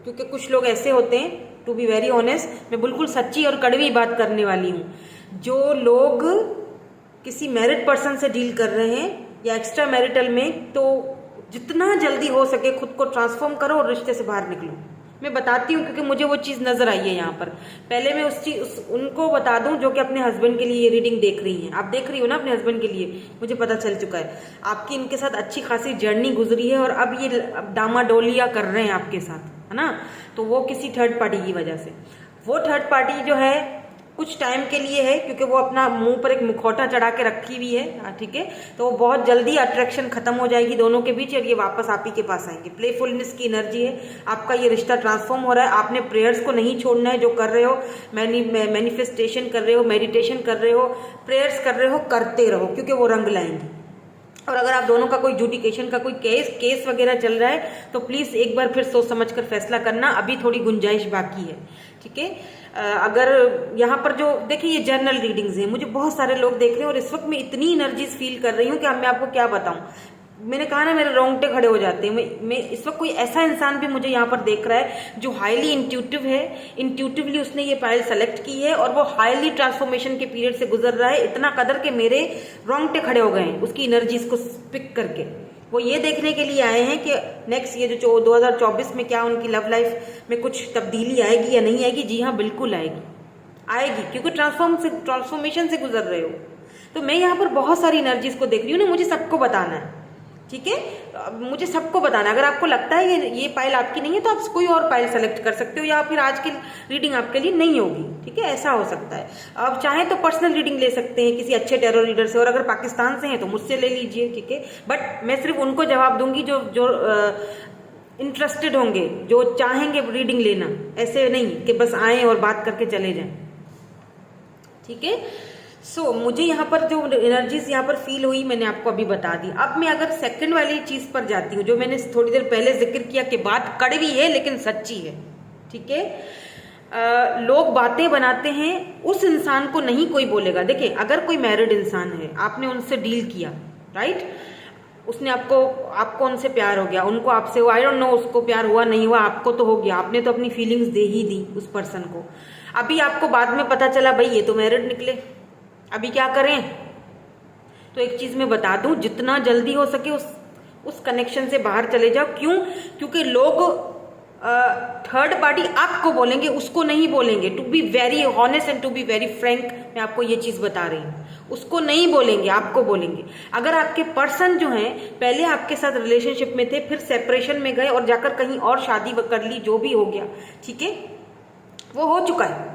क्योंकि कुछ लोग ऐसे होते हैं, टू बी वेरी ऑनेस्ट, मैं बिल्कुल सच्ची और कड़वी बात करने वाली हूँ। जो लोग किसी मैरिड पर्सन से डील कर रहे हैं या एक्स्ट्रा मैरिटल में, तो जितना जल्दी हो सके खुद को ट्रांसफॉर्म करो और रिश्ते से बाहर निकलो। मैं बताती हूँ क्योंकि मुझे वो चीज़ नजर आई है यहाँ पर। पहले मैं उनको बता दूं जो कि अपने हस्बैंड के लिए ये रीडिंग देख रही हैं। आप देख रही हो ना अपने हस्बैंड के लिए, मुझे पता चल चुका है आपकी इनके साथ अच्छी खासी जर्नी गुजरी है, और अब ये डामाडोलिया कर रहे हैं आपके साथ, है ना। तो वो किसी थर्ड पार्टी की वजह से, वो थर्ड पार्टी जो है कुछ टाइम के लिए है, क्योंकि वो अपना मुंह पर एक मुखौटा चढ़ा के रखी हुई है, ठीक है। तो वो बहुत जल्दी अट्रैक्शन खत्म हो जाएगी दोनों के बीच, और ये वापस आप ही के पास आएंगे। प्लेफुलनेस की एनर्जी है, आपका ये रिश्ता ट्रांसफॉर्म हो रहा है। आपने प्रेयर्स को नहीं छोड़ना है, जो कर रहे हो, मैनिफेस्टेशन कर रहे हो, मेडिटेशन कर रहे हो, प्रेयर्स कर रहे हो, करते रहो, क्योंकि वो रंग लाएंगी। और अगर आप दोनों का कोई जुडिकेशन का कोई केस वगैरह चल रहा है, तो प्लीज एक बार फिर सोच समझ कर फैसला करना, अभी थोड़ी गुंजाइश बाकी है, ठीक है। अगर यहाँ पर जो देखिए, ये जर्नल रीडिंग्स हैं, मुझे बहुत सारे लोग देख रहे हैं, और इस वक्त मैं इतनी एनर्जीज फील कर रही हूँ कि अब मैं आपको क्या बताऊं। मैंने कहा ना, मेरे रोंगटे खड़े हो जाते हैं। मैं इस वक्त कोई ऐसा इंसान भी मुझे यहाँ पर देख रहा है जो हाईली इंट्यूटिव है, इंट्यूटिवली उसने ये फाइल सेलेक्ट की है, और वो हाईली ट्रांसफॉर्मेशन के पीरियड से गुजर रहा है, इतना कदर के मेरे रोंगटे खड़े हो गए हैं उसकी एनर्जीज को पिक करके। वो ये देखने के लिए आए हैं कि नेक्स्ट ये जो 2024 में क्या उनकी लव लाइफ में कुछ तब्दीली आएगी या नहीं आएगी। जी हाँ, बिल्कुल आएगी, क्योंकि ट्रांसफॉर्मेशन से गुजर रहे हो। तो मैं यहाँ पर बहुत सारी एनर्जीज को देख रही हूँ ना, मुझे सबको बताना है, ठीक है। मुझे सबको बताना है। अगर आपको लगता है ये फाइल आपकी नहीं है, तो आप कोई और फाइल सेलेक्ट कर सकते हो, या फिर आज की रीडिंग आपके लिए नहीं होगी, ठीक है, ऐसा हो सकता है। आप चाहें तो पर्सनल रीडिंग ले सकते हैं किसी अच्छे टैरो रीडर से, और अगर पाकिस्तान से हैं तो मुझसे ले लीजिए, ठीक है। बट मैं सिर्फ उनको जवाब दूंगी जो इंटरेस्टेड होंगे, जो चाहेंगे रीडिंग लेना, ऐसे नहीं कि बस आए और बात करके चले जाएं, ठीक है। सो मुझे यहाँ पर जो एनर्जीज यहाँ पर फील हुई, मैंने आपको अभी बता दी। अब मैं अगर सेकंड वाली चीज पर जाती हूँ, जो मैंने थोड़ी देर पहले जिक्र किया कि बात कड़वी है लेकिन सच्ची है, ठीक है। लोग बातें बनाते हैं, उस इंसान को नहीं कोई बोलेगा। देखिए, अगर कोई मैरिड इंसान है, आपने उनसे डील किया, राइट, उसने आपको उनसे प्यार हो गया, उनको आपसे हुआ, आई डोंट नो उसको प्यार हुआ नहीं हुआ, आपको तो हो गया, आपने तो अपनी फीलिंग्स दे ही दी उस पर्सन को। अभी आपको बाद में पता चला भाई ये तो मैरिड निकले, अभी क्या करें। तो एक चीज मैं बता दूं, जितना जल्दी हो सके उस कनेक्शन से बाहर चले जाओ। क्यों? क्योंकि लोग थर्ड पार्टी आपको बोलेंगे, उसको नहीं बोलेंगे। To be very honest and to be very frank, मैं आपको ये चीज बता रही हूँ, उसको नहीं बोलेंगे, आपको बोलेंगे। अगर आपके पर्सन जो हैं पहले आपके साथ रिलेशनशिप में थे, फिर सेपरेशन में गए और जाकर कहीं और शादी कर ली, जो भी हो गया, ठीक है, वो हो चुका है,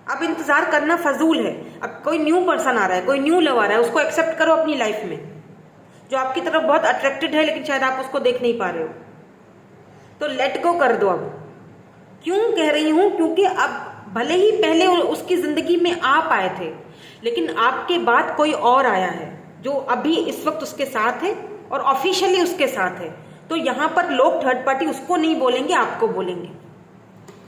अब इंतजार करना फजूल है। अब कोई न्यू पर्सन आ रहा है, कोई न्यू लव आ रहा है, उसको एक्सेप्ट करो अपनी लाइफ में, जो आपकी तरफ बहुत अट्रैक्टेड है लेकिन शायद आप उसको देख नहीं पा रहे हो, तो लेट गो कर दो। अब क्यों कह रही हूं, क्योंकि अब भले ही पहले उसकी जिंदगी में आप आए थे, लेकिन आपके बाद कोई और आया है जो अभी इस वक्त उसके साथ है और ऑफिशियली उसके साथ है। तो यहां पर लोग थर्ड पार्टी उसको नहीं बोलेंगे, आपको बोलेंगे।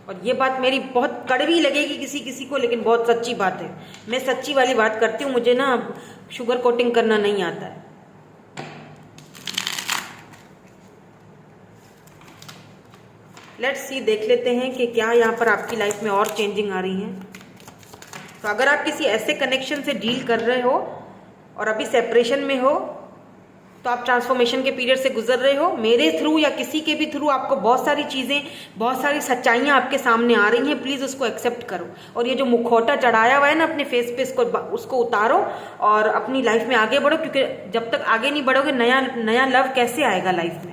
और ये बात मेरी बहुत कड़वी लगेगी किसी किसी को, लेकिन बहुत सच्ची बात है। मैं सच्ची वाली बात करती हूँ, मुझे ना शुगर कोटिंग करना नहीं आता है। लेट्स सी, देख लेते हैं कि क्या यहाँ पर आपकी लाइफ में और चेंजिंग आ रही है। तो अगर आप किसी ऐसे कनेक्शन से डील कर रहे हो और अभी सेपरेशन में हो, तो आप ट्रांसफॉर्मेशन के पीरियड से गुजर रहे हो। मेरे थ्रू या किसी के भी थ्रू आपको बहुत सारी चीज़ें, बहुत सारी सच्चाइयाँ आपके सामने आ रही हैं। प्लीज़ उसको एक्सेप्ट करो, और ये जो मुखौटा चढ़ाया हुआ है ना अपने फेस पे, उसको उतारो और अपनी लाइफ में आगे बढ़ो, क्योंकि जब तक आगे नहीं बढ़ोगे नया लव कैसे आएगा लाइफ में।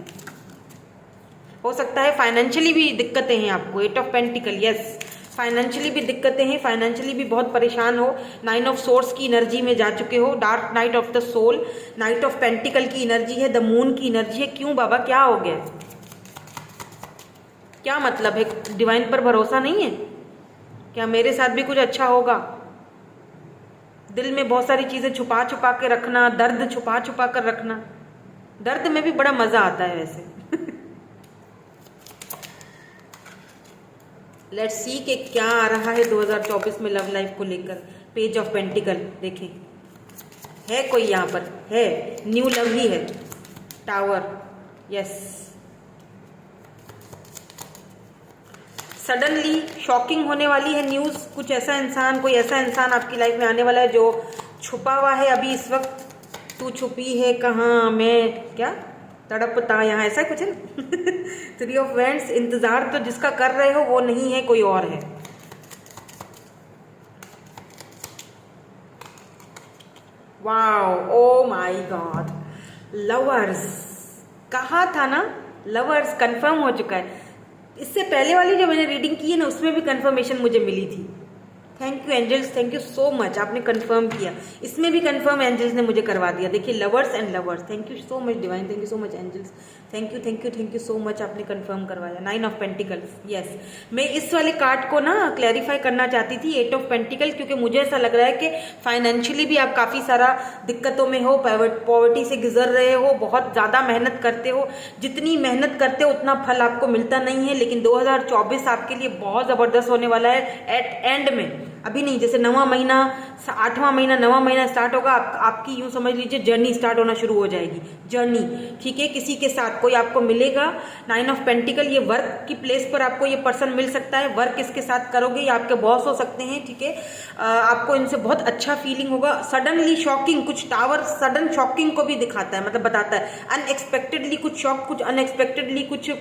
हो सकता है फाइनेंशियली भी दिक्कतें हैं आपको, 8 ऑफ पेंटिकल, यस, फाइनेंशियली भी दिक्कतें हैं, फाइनेंशियली भी बहुत परेशान हो। 9 ऑफ सोर्स की एनर्जी में जा चुके हो, dark night of the soul, knight of pentacle की एनर्जी है, द मून की एनर्जी है। क्यों बाबा, क्या हो गया, क्या मतलब है? डिवाइन पर भरोसा नहीं है क्या? मेरे साथ भी कुछ अच्छा होगा? दिल में बहुत सारी चीजें छुपा छुपा के रखना, दर्द छुपा छुपा कर रखना। दर्द में भी बड़ा मजा आता है वैसे। लेट्स सी कि क्या आ रहा है 2024 में लव लाइफ को लेकर। पेज ऑफ पेंटिकल देखें, है कोई यहाँ पर? है, न्यू लव ही है। Tower, yes. सडनली शॉकिंग होने वाली है न्यूज। कुछ ऐसा इंसान, कोई ऐसा इंसान आपकी लाइफ में आने वाला है जो छुपा हुआ है अभी इस वक्त। तू छुपी है कहाँ, मैं क्या तड़पता, यहाँ ऐसा कुछ है। 3 ऑफ वैंड्स, इंतजार तो जिसका कर रहे हो वो नहीं है, कोई और है। Wow, O my God, lovers, कहा था ना, लवर्स कंफर्म हो चुका है। इससे पहले वाली जो मैंने रीडिंग की है ना, उसमें भी कंफर्मेशन मुझे मिली थी। Thank you angels, thank you so much, आपने कंफर्म किया। इसमें भी कंफर्म एंजल्स ने मुझे करवा दिया। देखिए, lovers and lovers, thank you so much divine, thank you so much angels, thank you thank you thank you so much, आपने कंफर्म करवाया। 9 ऑफ पेंटिकल्स, यस। मैं इस वाले कार्ड को ना क्लैरिफाई करना चाहती थी, 8 ऑफ पेंटिकल, क्योंकि मुझे ऐसा लग रहा है कि फाइनेंशियली भी आप काफ़ी सारा दिक्कतों में हो, पॉवर्टी से गुजर रहे हो, बहुत ज़्यादा मेहनत करते हो। जितनी मेहनत करते हो उतना फल आपको मिलता नहीं है, लेकिन 2024 आपके लिए बहुत ज़बरदस्त होने वाला है। एट एंड में, अभी नहीं, जैसे 9वां महीना, 8वां महीना, 9वां महीना स्टार्ट होगा, आपकी यूं समझ लीजिए जर्नी स्टार्ट होना शुरू हो जाएगी। जर्नी, ठीक है, किसी के साथ कोई आपको मिलेगा। 9 ऑफ पेंटिकल, ये वर्क की प्लेस पर आपको ये पर्सन मिल सकता है। वर्क इसके साथ करोगे, ये आपके बॉस हो सकते हैं, ठीक है। आपको इनसे बहुत अच्छा फीलिंग होगा। सडनली शॉकिंग, कुछ टावर सडन शॉकिंग को भी दिखाता है, मतलब बताता है अनएक्सपेक्टेडली कुछ शॉक, कुछ अनएक्सपेक्टेडली कुछ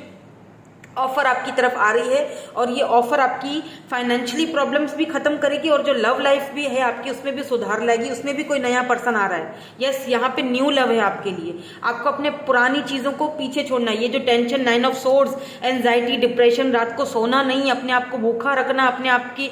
ऑफर आपकी तरफ आ रही है, और ये ऑफर आपकी फाइनेंशियली प्रॉब्लम्स भी खत्म करेगी, और जो लव लाइफ भी है आपकी उसमें भी सुधार लाएगी। उसमें भी कोई नया पर्सन आ रहा है। यस, यहाँ पे न्यू लव है आपके लिए। आपको अपने पुरानी चीज़ों को पीछे छोड़ना है। ये जो tension, 9 of swords, anxiety, depression, रात को सोना नहीं, अपने आप को भूखा रखना, अपने आप की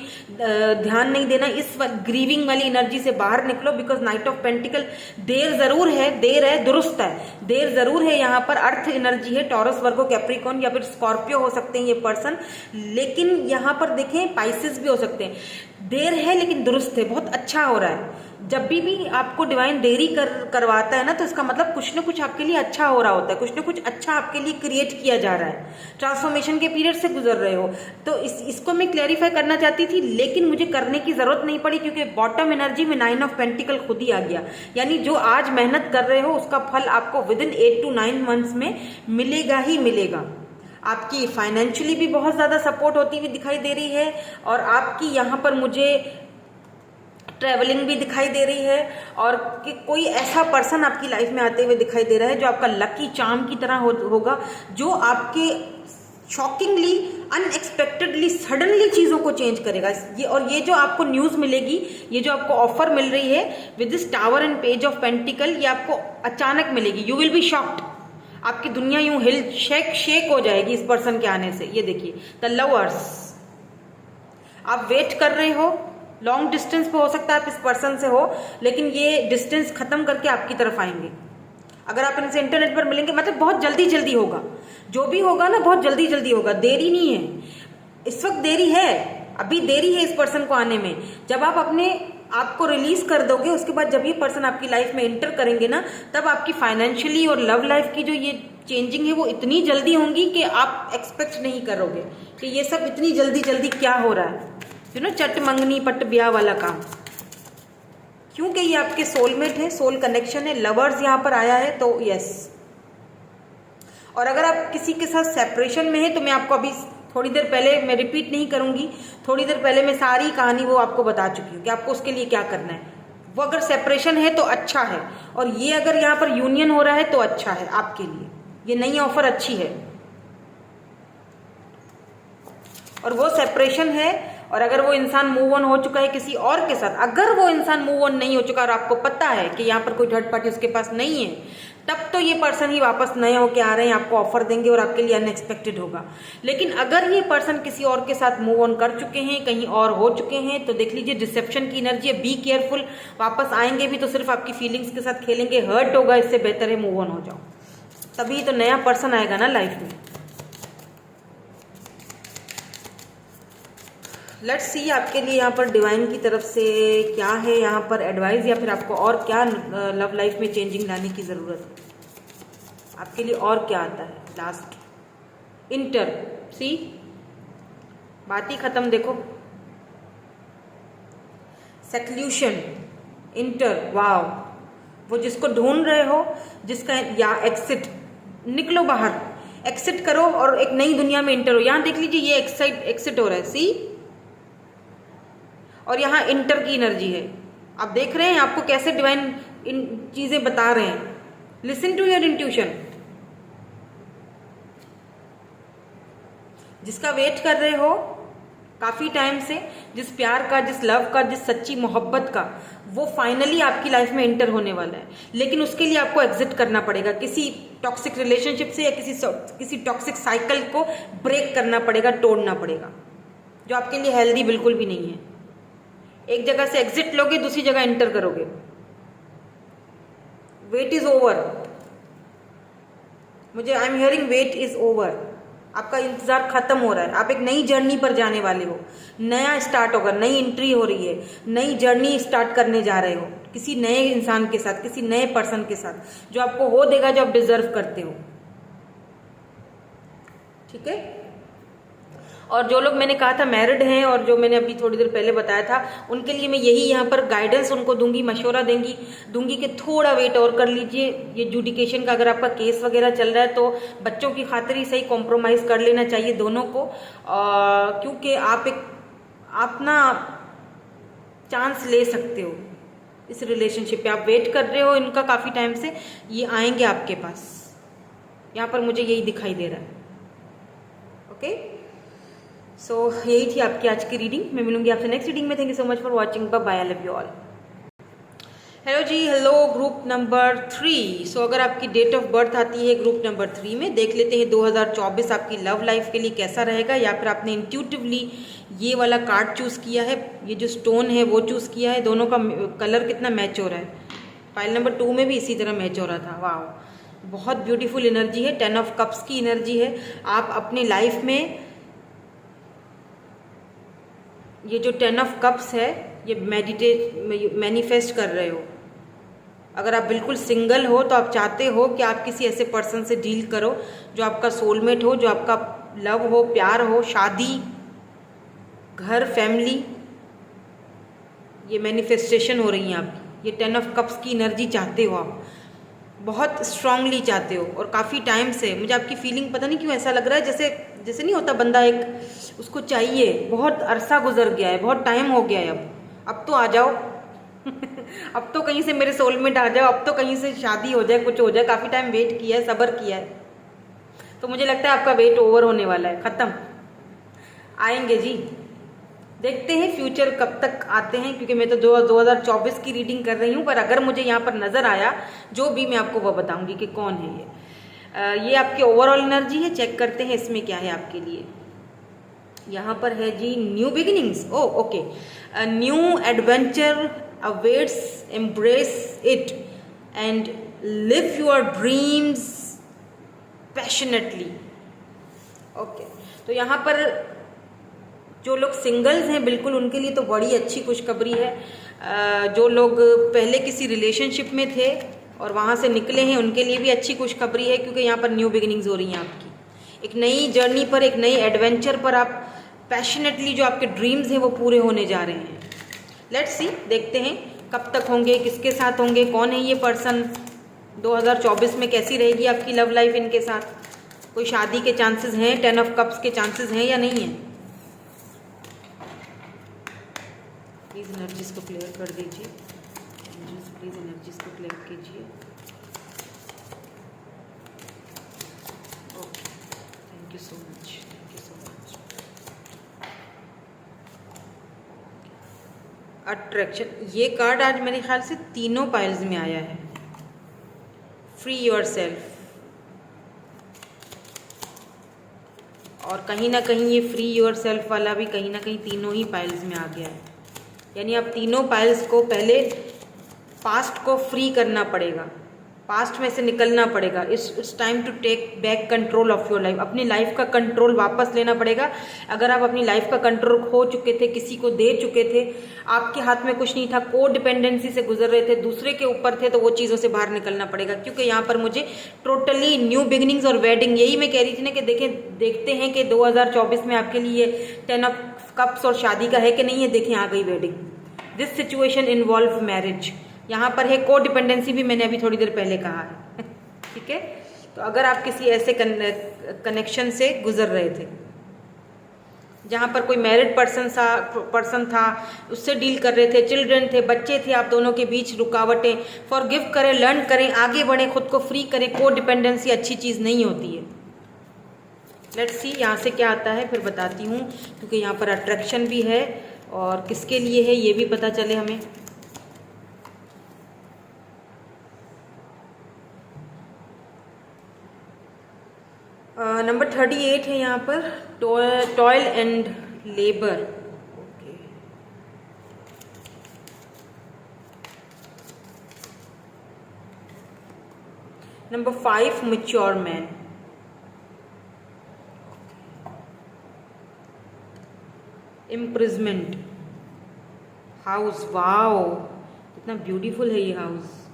ध्यान नहीं देना, इस ग्रीविंग वाली एनर्जी से बाहर निकलो। बिकॉज नाइट ऑफ पेंटिकल, देर जरूर है, देर है, दुरुस्त है, देर जरूर है। यहाँ पर अर्थ एनर्जी है, टॉरस, वर्गो, कैप्रिकॉर्न या फिर स्कॉर्पियो हो सकते हैं ये पर्सन, लेकिन यहाँ पर देखें पाइसेस भी हो सकते हैं। देर है लेकिन दुरुस्त है, बहुत अच्छा हो रहा है। जब भी आपको डिवाइन देरी करवाता है ना, तो इसका मतलब कुछ ना कुछ आपके लिए अच्छा हो रहा होता है, कुछ ना कुछ अच्छा आपके लिए क्रिएट किया जा रहा है। ट्रांसफॉर्मेशन के पीरियड से गुजर रहे हो, तो इसको मैं क्लैरिफाई करना चाहती थी, लेकिन मुझे करने की जरूरत नहीं पड़ी, क्योंकि बॉटम एनर्जी में 9 ऑफ पेंटिकल खुद ही आ गया। यानी जो आज मेहनत कर रहे हो उसका फल आपको विद इन 8 to 9 मंथ्स में मिलेगा ही मिलेगा। आपकी फाइनेंशियली भी बहुत ज़्यादा सपोर्ट होती हुई दिखाई दे रही है, और आपकी यहाँ पर मुझे ट्रैवलिंग भी दिखाई दे रही है, और कि कोई ऐसा पर्सन आपकी लाइफ में आते हुए दिखाई दे रहा है जो आपका लकी चार्म की तरह होगा, जो आपके शॉकिंगली, अनएक्सपेक्टेडली, सडनली चीज़ों को चेंज करेगा। ये जो आपको न्यूज़ मिलेगी, ये जो आपको ऑफर मिल रही है with this tower and page of pentacle, ये आपको अचानक मिलेगी। यू विल बी शॉक्ड, आपकी दुनिया यूं शेक हो जाएगी इस पर्सन के आने से। ये देखिए, द लवर्स, आप वेट कर रहे हो, लॉन्ग डिस्टेंस पे हो सकता है आप इस पर्सन से हो, लेकिन ये डिस्टेंस खत्म करके आपकी तरफ आएंगे। अगर आप इनसे इंटरनेट पर मिलेंगे मतलब बहुत जल्दी जल्दी होगा, जो भी होगा ना बहुत जल्दी जल्दी होगा, देरी नहीं है। इस वक्त देरी है, अभी देरी है इस पर्सन को आने में। जब आप अपने आपको रिलीज कर दोगे, उसके बाद जब ये पर्सन आपकी लाइफ में एंटर करेंगे ना, तब आपकी फाइनेंशियली और लव लाइफ की जो ये चेंजिंग है वो इतनी जल्दी होंगी कि आप एक्सपेक्ट नहीं करोगे कि ये सब इतनी जल्दी जल्दी क्या हो रहा है। चट मंगनी पट ब्याह वाला काम, क्योंकि ये आपके सोलमेट है, सोल कनेक्शन है, लवर्स यहाँ पर आया है, तो यस। और अगर आप किसी के साथ सेपरेशन में है तो मैं आपको अभी थोड़ी देर पहले, मैं रिपीट नहीं करूंगी, थोड़ी देर पहले मैं सारी कहानी वो आपको बता चुकी हूँ कि आपको उसके लिए क्या करना है। वो अगर सेपरेशन है तो अच्छा है, और ये अगर यहाँ पर यूनियन हो रहा है तो अच्छा है आपके लिए, ये नई ऑफर अच्छी है। और वो सेपरेशन है, और अगर वो इंसान मूव ऑन हो चुका है किसी और के साथ, अगर वो इंसान मूव ऑन नहीं हो चुका और आपको पता है कि यहाँ पर कोई थर्ड पार्टी उसके पास नहीं है, तब तो ये पर्सन ही वापस नए होके आ रहे हैं, आपको ऑफर देंगे और आपके लिए अनएक्सपेक्टेड होगा। लेकिन अगर ये पर्सन किसी और के साथ मूव ऑन कर चुके हैं, कहीं और हो चुके हैं, तो देख लीजिए डिसेप्शन की एनर्जी है, बी केयरफुल। वापस आएंगे भी तो सिर्फ आपकी फीलिंग्स के साथ खेलेंगे, हर्ट होगा, इससे बेहतर है मूव ऑन हो जाओ, तभी तो नया पर्सन आएगा ना लाइफ में। लेट्स सी आपके लिए यहाँ पर डिवाइन की तरफ से क्या है यहाँ पर एडवाइस, या फिर आपको और क्या लव लाइफ में चेंजिंग लाने की ज़रूरत है, आपके लिए और क्या आता है। लास्ट इंटर, सी बात ही खत्म। देखो सेक्ल्यूशन, इंटर, वाव, वो जिसको ढूंढ रहे हो, जिसका, या एक्सिट, निकलो बाहर, एक्सिट करो और एक नई दुनिया में इंटर हो। यहाँ देख लीजिए ये एक्सिट हो रहा है, सी, और यहाँ इंटर की एनर्जी है। आप देख रहे हैं आपको कैसे डिवाइन इन चीजें बता रहे हैं। Listen to your intuition. जिसका वेट कर रहे हो काफी टाइम से, जिस प्यार का, जिस लव का, जिस सच्ची मोहब्बत का, वो फाइनली आपकी लाइफ में एंटर होने वाला है। लेकिन उसके लिए आपको एग्जिट करना पड़ेगा किसी टॉक्सिक रिलेशनशिप से, या किसी टॉक्सिक साइकिल को ब्रेक करना पड़ेगा, तोड़ना पड़ेगा, जो आपके लिए हेल्दी बिल्कुल भी नहीं है। एक जगह से एग्जिट लोगे, दूसरी जगह एंटर करोगे। वेट इज ओवर, मुझे I am hearing wait is over. आपका इंतजार खत्म हो रहा है, आप एक नई जर्नी पर जाने वाले हो, नया स्टार्ट होगा, नई एंट्री हो रही है, नई जर्नी स्टार्ट करने जा रहे हो किसी नए इंसान के साथ, किसी नए पर्सन के साथ, जो आपको वो देगा जो आप डिजर्व करते हो। ठीक है। और जो लोग मैंने कहा था मैरिड हैं, और जो मैंने अभी थोड़ी देर पहले बताया था, उनके लिए मैं यही यहाँ पर गाइडेंस उनको दूंगी, मशवरा दूंगी कि थोड़ा वेट और कर लीजिए। ये जुडिकेशन का अगर आपका केस वगैरह चल रहा है तो बच्चों की खातिर ही सही कॉम्प्रोमाइज़ कर लेना चाहिए दोनों को, क्योंकि आप ना चांस ले सकते हो इस रिलेशनशिप पे। आप वेट कर रहे हो इनका काफ़ी टाइम से, ये आएंगे आपके पास, यहाँ पर मुझे यही दिखाई दे रहा है। ओके, सो यही थी आपकी आज की रीडिंग। मैं मिलूंगी आपसे नेक्स्ट रीडिंग में। Thank you so much for watching, bye bye, I love you all. Hello जी, हेलो ग्रुप नंबर 3। सो अगर आपकी डेट ऑफ बर्थ आती है ग्रुप नंबर 3 में, देख लेते हैं 2024 आपकी लव लाइफ के लिए कैसा रहेगा, या फिर आपने इंट्यूटिवली ये वाला कार्ड चूज़ किया है, ये जो स्टोन है वो चूज़ किया है, दोनों का कलर कितना मैच हो रहा है। फाइल नंबर 2 में भी इसी तरह मैच हो रहा था। वाह, बहुत ब्यूटीफुल एनर्जी है, 10 ऑफ कप्स की एनर्जी है। आप अपनी लाइफ में ये जो 10 ऑफ कप्स है ये मैनिफेस्ट कर रहे हो। अगर आप बिल्कुल सिंगल हो तो आप चाहते हो कि आप किसी ऐसे पर्सन से डील करो जो आपका सोलमेट हो, जो आपका लव हो, प्यार हो, शादी, घर, फैमिली, ये मैनिफेस्टेशन हो रही है आपकी। ये 10 ऑफ कप्स की एनर्जी चाहते हो आप, बहुत स्ट्रांगली चाहते हो, और काफ़ी टाइम से मुझे आपकी फीलिंग, पता नहीं क्यों ऐसा लग रहा है जैसे नहीं होता बंदा एक उसको चाहिए, बहुत अरसा गुजर गया है, बहुत टाइम हो गया है, अब तो आ जाओ अब तो कहीं से मेरे सोलमेट आ जाओ, अब तो कहीं से शादी हो जाए, कुछ हो जाए, काफ़ी टाइम वेट किया है, सब्र किया है। तो मुझे लगता है आपका वेट ओवर होने वाला है, ख़त्म, आएंगे जी। देखते हैं फ्यूचर कब तक आते हैं, क्योंकि मैं तो 2024 की रीडिंग कर रही हूँ, पर अगर मुझे यहाँ पर नज़र आया जो भी, मैं आपको वो बताऊंगी कि कौन है ये। ये आपकी ओवरऑल एनर्जी है, चेक करते हैं इसमें क्या है आपके लिए। यहाँ पर है जी न्यू बिगिनिंग्स। ओ okay, new adventure awaits, embrace it and live your dreams passionately. Okay, तो यहाँ पर जो लोग सिंगल्स हैं बिल्कुल उनके लिए तो बड़ी अच्छी खुशखबरी है। जो लोग पहले किसी रिलेशनशिप में थे और वहाँ से निकले हैं उनके लिए भी अच्छी खुशखबरी है, क्योंकि यहाँ पर न्यू बिगिनिंग्स हो रही हैं आपकी। एक नई जर्नी पर, एक नई एडवेंचर पर आप पैशनेटली जो आपके ड्रीम्स हैं वो पूरे होने जा रहे हैं। लेट्स सी, देखते हैं कब तक होंगे, किसके साथ होंगे, कौन है ये पर्सन, 2024 में कैसी रहेगी आपकी लव लाइफ इनके साथ, कोई शादी के चांसेस हैं, 10 ऑफ कप्स के चांसेस हैं या नहीं है। प्लीज़ एनर्जीज को क्लियर कर दीजिए, प्लीज़ एनर्जीज को क्लियर कीजिए। Okay, thank you so much, thank you so much. Attraction, ये कार्ड आज मेरे ख्याल से तीनों पाइल्स में आया है। फ्री योर सेल्फ, और कहीं ना कहीं ये फ्री योर सेल्फ वाला भी कहीं ना कहीं तीनों ही पाइल्स में आ गया है। यानी आप तीनों पाइल्स को पहले पास्ट को फ्री करना पड़ेगा, पास्ट में से निकलना पड़ेगा। It's time to take back control of your life. अपनी लाइफ का कंट्रोल वापस लेना पड़ेगा। अगर आप अपनी लाइफ का कंट्रोल खो चुके थे, किसी को दे चुके थे, आपके हाथ में कुछ नहीं था, को डिपेंडेंसी से गुजर रहे थे, दूसरे के ऊपर थे, तो वो चीज़ों से बाहर निकलना पड़ेगा। क्योंकि यहाँ पर मुझे टोटली न्यू बिगिनिंग्स और वेडिंग, यही मैं कह रही थी ना कि देखते हैं कि 2024 में आपके लिए 10 ऑफ कप्स और शादी का है कि नहीं है। देखें, आ गई wedding. This situation involve marriage. यहाँ पर है को डिपेंडेंसी, भी मैंने अभी थोड़ी देर पहले कहा है। ठीक है, तो अगर आप किसी ऐसे कनेक्शन से गुजर रहे थे जहाँ पर कोई मैरिड पर्सन था, उससे डील कर रहे थे, चिल्ड्रन थे, बच्चे थे, आप दोनों के बीच रुकावटें, फॉरगिव करें, लर्न करें, आगे बढ़ें, खुद को फ्री करें। को डिपेंडेंसी अच्छी चीज़ नहीं होती है। लेट्स सी यहाँ से क्या आता है, फिर बताती हूँ, क्योंकि यहाँ पर अट्रैक्शन भी है और किसके लिए है ये भी पता चले हमें। नंबर 38 है यहाँ पर, toil and labour. Okay, number 5 mature man. Imprisonment house, wow कितना ब्यूटीफुल है ये हाउस।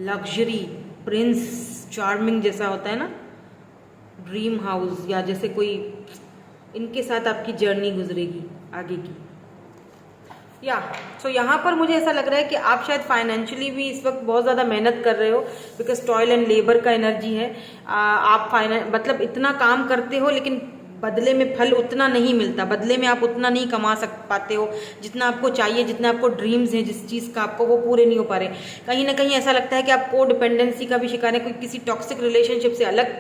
लग्जरी, प्रिंस चार्मिंग जैसा होता है ना, ड्रीम हाउस, या जैसे कोई इनके साथ आपकी जर्नी गुजरेगी आगे की। या सो यहाँ पर मुझे ऐसा लग रहा है कि आप शायद फाइनेंशियली भी इस वक्त बहुत ज़्यादा मेहनत कर रहे हो, बिकॉज टॉयल एंड लेबर का एनर्जी है। आप मतलब इतना काम करते हो लेकिन बदले में फल उतना नहीं मिलता, बदले में आप उतना नहीं कमा पाते हो जितना आपको चाहिए, जितना आपको ड्रीम्स हैं जिस चीज़ का, आपको वो पूरे नहीं हो पा रहे। कहीं ना कहीं ऐसा लगता है कि आप को डिपेंडेंसी का भी शिकार है, कोई किसी टॉक्सिक रिलेशनशिप से अलग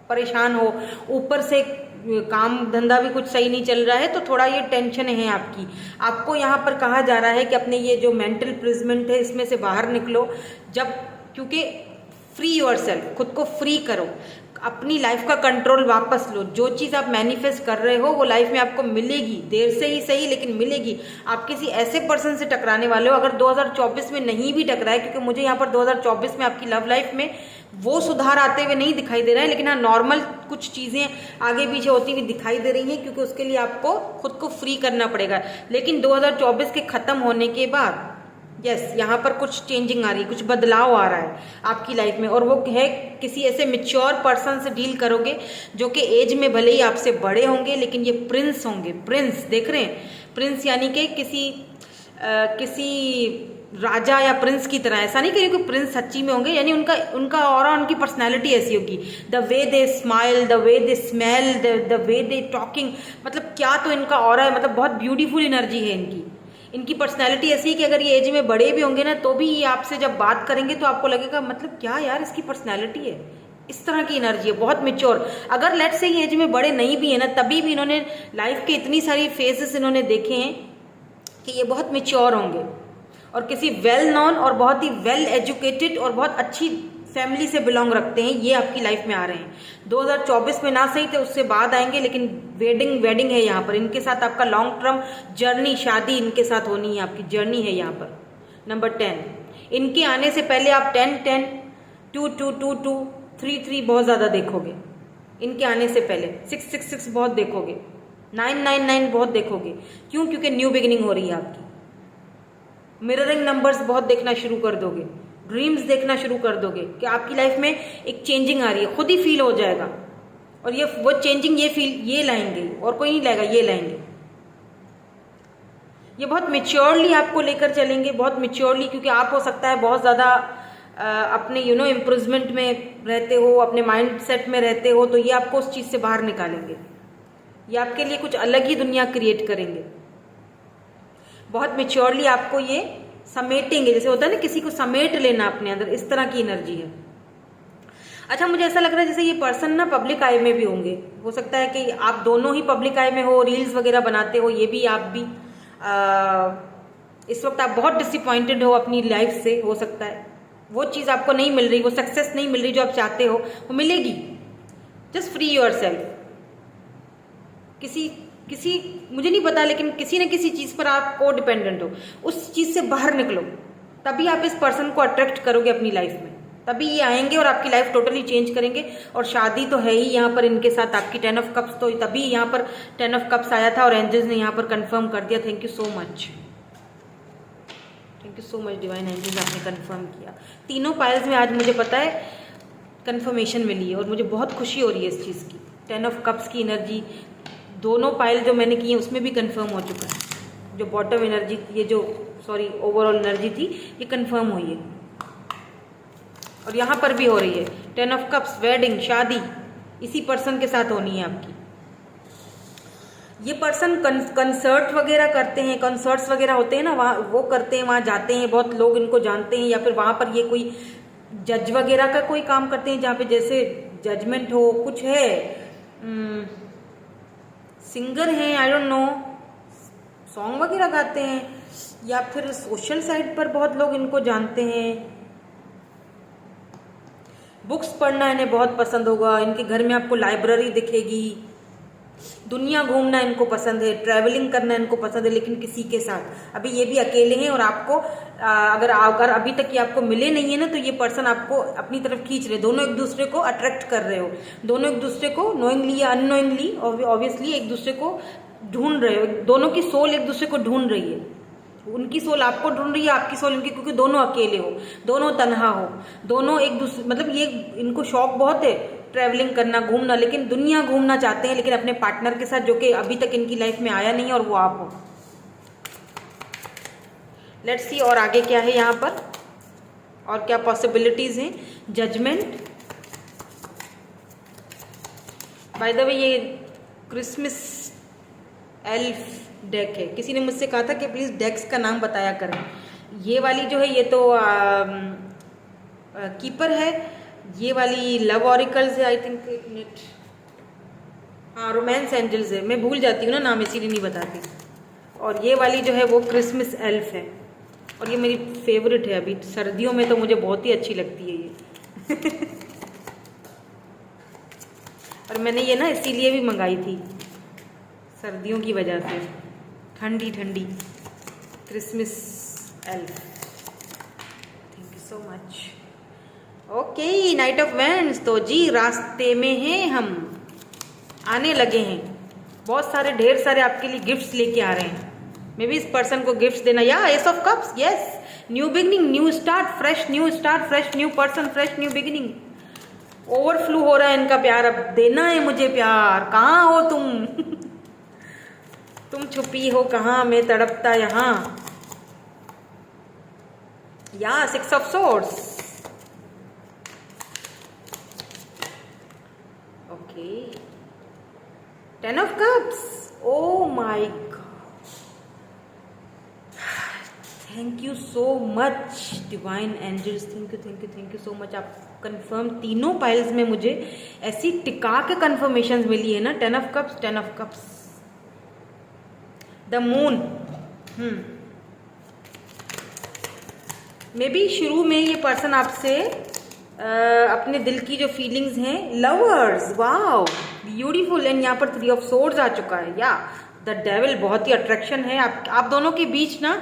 परेशान हो, ऊपर से काम धंधा भी कुछ सही नहीं चल रहा है, तो थोड़ा ये टेंशन है आपकी। आपको यहाँ पर कहा जा रहा है कि अपने ये जो मेंटल प्रिजमेंट है इसमें से बाहर निकलो, जब क्योंकि फ्री योर सेल्फ, खुद को फ्री करो, अपनी लाइफ का कंट्रोल वापस लो। जो चीज़ आप मैनिफेस्ट कर रहे हो वो लाइफ में आपको मिलेगी, देर से ही सही लेकिन मिलेगी। आप किसी ऐसे पर्सन से टकराने वाले हो, अगर 2024 में नहीं भी टकराए, क्योंकि मुझे यहाँ पर 2024 में आपकी लव लाइफ में वो सुधार आते हुए नहीं दिखाई दे रहा है, लेकिन हाँ नॉर्मल कुछ चीज़ें आगे पीछे होती हुई दिखाई दे रही हैं, क्योंकि उसके लिए आपको खुद को फ्री करना पड़ेगा। लेकिन 2024 के ख़त्म होने के बाद यहाँ पर कुछ चेंजिंग आ रही है, कुछ बदलाव आ रहा है आपकी लाइफ में, और वो है किसी ऐसे मैच्योर पर्सन से डील करोगे जो कि एज में भले ही आपसे बड़े होंगे, लेकिन ये प्रिंस होंगे। प्रिंस देख रहे हैं, प्रिंस यानी कि किसी राजा या प्रिंस की तरह। ऐसा नहीं कि प्रिंस सच्ची में होंगे, यानी उनका ऑरा, उनकी पर्सनैलिटी ऐसी होगी। The way they smile, the way they smell, the way they talking, मतलब क्या तो इनका ऑरा है, मतलब बहुत ब्यूटीफुल एनर्जी है इनकी पर्सनैलिटी ऐसी है कि अगर ये एज में बड़े भी होंगे ना, तो भी ये आपसे जब बात करेंगे तो आपको लगेगा मतलब क्या यार इसकी पर्सनैलिटी है, इस तरह की एनर्जी है, बहुत मैच्योर। अगर लेट से ये एज में बड़े नहीं भी है ना, तभी भी इन्होंने लाइफ के इतनी सारी फेजेस इन्होंने देखे हैं कि ये बहुत मैच्योर होंगे, और किसी वेल नोन और बहुत ही वेल एजुकेटेड और बहुत अच्छी फैमिली से बिलोंग रखते हैं, ये आपकी लाइफ में आ रहे हैं। 2024 में ना सही थे, उससे बाद आएंगे, लेकिन वेडिंग है यहाँ पर। इनके साथ आपका लॉन्ग टर्म जर्नी, शादी इनके साथ होनी है, आपकी जर्नी है यहाँ पर। नंबर 10, इनके आने से पहले आप 10 2 2 2 2 3 3 बहुत ज़्यादा देखोगे। इनके आने से पहले 6 6 6 बहुत देखोगे, 9 9 9 बहुत देखोगे। क्यों? क्योंकि न्यू बिगिनिंग हो रही है आपकी। मिररिंग नंबर्स बहुत देखना शुरू कर दोगे, ड्रीम्स देखना शुरू कर दोगे कि आपकी लाइफ में एक चेंजिंग आ रही है, खुद ही फील हो जाएगा। और ये वो चेंजिंग, ये फील ये लाएंगे, और कोई नहीं लाएगा, ये लाएंगे। ये बहुत मेच्योरली आपको लेकर चलेंगे, बहुत मेच्योरली, क्योंकि आप हो सकता है बहुत ज़्यादा अपने इम्प्रूवमेंट में रहते हो, अपने माइंड सेट में रहते हो, तो ये आपको उस चीज़ से बाहर निकालेंगे। ये आपके लिए कुछ अलग ही दुनिया क्रिएट करेंगे। बहुत मेच्योरली आपको ये समेटेंगे, जैसे होता है ना किसी को समेट लेना अपने अंदर, इस तरह की एनर्जी है। अच्छा, मुझे ऐसा लग रहा है जैसे ये पर्सन ना पब्लिक आई में भी होंगे। हो सकता है कि आप दोनों ही पब्लिक आई में हो, रील्स वगैरह बनाते हो, ये भी आप भी इस वक्त आप बहुत डिसअपॉइंटेड हो अपनी लाइफ से। हो सकता है वो चीज़ आपको नहीं मिल रही, वो सक्सेस नहीं मिल रही जो आप चाहते हो, वो मिलेगी। Just free your self. किसी मुझे नहीं पता, लेकिन किसी न किसी चीज़ पर आप को डिपेंडेंट हो, उस चीज़ से बाहर निकलो, तभी आप इस पर्सन को अट्रैक्ट करोगे अपनी लाइफ में। तभी ये आएंगे और आपकी लाइफ टोटली चेंज करेंगे। और शादी तो है ही यहाँ पर इनके साथ आपकी 10 ऑफ कप्स, तो तभी यहाँ पर 10 ऑफ कप्स आया था और एंजल्स ने यहाँ पर कंफर्म कर दिया। Thank you so much, thank you so much divine angels, आपने कंफर्म किया। तीनों पाइल्स में आज मुझे पता है कंफर्मेशन मिली है और मुझे बहुत खुशी हो रही है इस चीज़ की। 10 ऑफ कप्स की एनर्जी दोनों पाइल जो मैंने की है उसमें भी कंफर्म हो चुका है। जो बॉटम एनर्जी, ये जो ओवरऑल एनर्जी थी, ये कंफर्म हुई है और यहाँ पर भी हो रही है। 10 ऑफ कप्स, वेडिंग, शादी इसी पर्सन के साथ होनी है आपकी। ये पर्सन कंसर्ट वगैरह करते हैं, कंसर्ट्स वगैरह होते हैं ना, वहाँ वो करते हैं, वहाँ जाते हैं, बहुत लोग इनको जानते हैं। या फिर वहाँ पर ये कोई जज वगैरह का कोई काम करते हैं, जहाँ पे जैसे जजमेंट हो, कुछ है, सिंगर हैं, आई डोंट नो, सॉन्ग वगैरह गाते हैं, या फिर सोशल साइड पर बहुत लोग इनको जानते हैं। बुक्स पढ़ना इन्हें बहुत पसंद होगा। इनके घर में आपको लाइब्रेरी दिखेगी। दुनिया घूमना इनको पसंद है, ट्रैवलिंग करना इनको पसंद है, लेकिन किसी के साथ। अभी ये भी अकेले हैं और आपको अगर अभी तक ये आपको मिले नहीं है ना, तो ये पर्सन आपको अपनी तरफ खींच रहे, दोनों एक दूसरे को अट्रैक्ट कर रहे हो, दोनों एक दूसरे को नोइंगली या अननोइंगली ऑब्वियसली एक दूसरे को ढूंढ रहे हो। दोनों की सोल एक दूसरे को ढूंढ रही है, उनकी सोल आपको ढूंढ रही है, आपकी सोल उनकी, क्योंकि दोनों अकेले हो, दोनों तन्हा हो, दोनों एक दूसरे, मतलब ये इनको शौक बहुत है ट्रैवलिंग करना, घूमना, लेकिन दुनिया घूमना चाहते हैं, लेकिन अपने पार्टनर के साथ, जो कि अभी तक इनकी लाइफ में आया नहीं है, और वो आप हो। लेट्स सी और आगे क्या है यहाँ पर, और क्या पॉसिबिलिटीज हैं। जजमेंट, बाय द वे ये क्रिसमस एल्फ डेक है। किसी ने मुझसे कहा था कि प्लीज़ डेक्स का नाम बताया करें। ये वाली जो है ये तो कीपर है, ये वाली लव ऑरिकल्स है, आई थिंक, एक मिनट, हाँ रोमांस एंजल्स है, मैं भूल जाती हूँ ना नाम, इसीलिए नहीं बताती। और ये वाली जो है वो क्रिसमस एल्फ है, और ये मेरी फेवरेट है। अभी सर्दियों में तो मुझे बहुत ही अच्छी लगती है ये और मैंने ये ना इसीलिए भी मंगाई थी, सर्दियों की वजह से, ठंडी ठंडी Christmas elf. Thank you so much. Okay, night of vends, तो जी रास्ते में हैं हम, आने लगे हैं, बहुत सारे, ढेर सारे आपके लिए गिफ्ट्स लेके आ रहे हैं। मे बी इस पर्सन को गिफ्ट्स देना, या S of cups, yes, new beginning, new start, fresh new start, fresh new person, fresh new beginning. Overflow हो रहा है इनका प्यार, अब देना है मुझे प्यार। कहाँ हो तुम तुम छुपी हो कहाँ, मैं तड़पता यहाँ। या 6 of swords, okay, 10 of cups, oh my God, thank you so much divine angels, thank you thank you thank you so much. आप कंफर्म, तीनों पाइल्स में मुझे ऐसी टिका के कंफर्मेशंस मिली है ना, 10 of cups, 10 of cups, the moon. May be शुरू में ये पर्सन आपसे अपने दिल की जो फीलिंग्स हैं, लवर्स, वाओ ब्यूटीफुल। एंड यहाँ पर 3 ऑफ सोर्ड्स आ चुका है, या द डेविल, बहुत ही अट्रैक्शन है आप दोनों के बीच ना,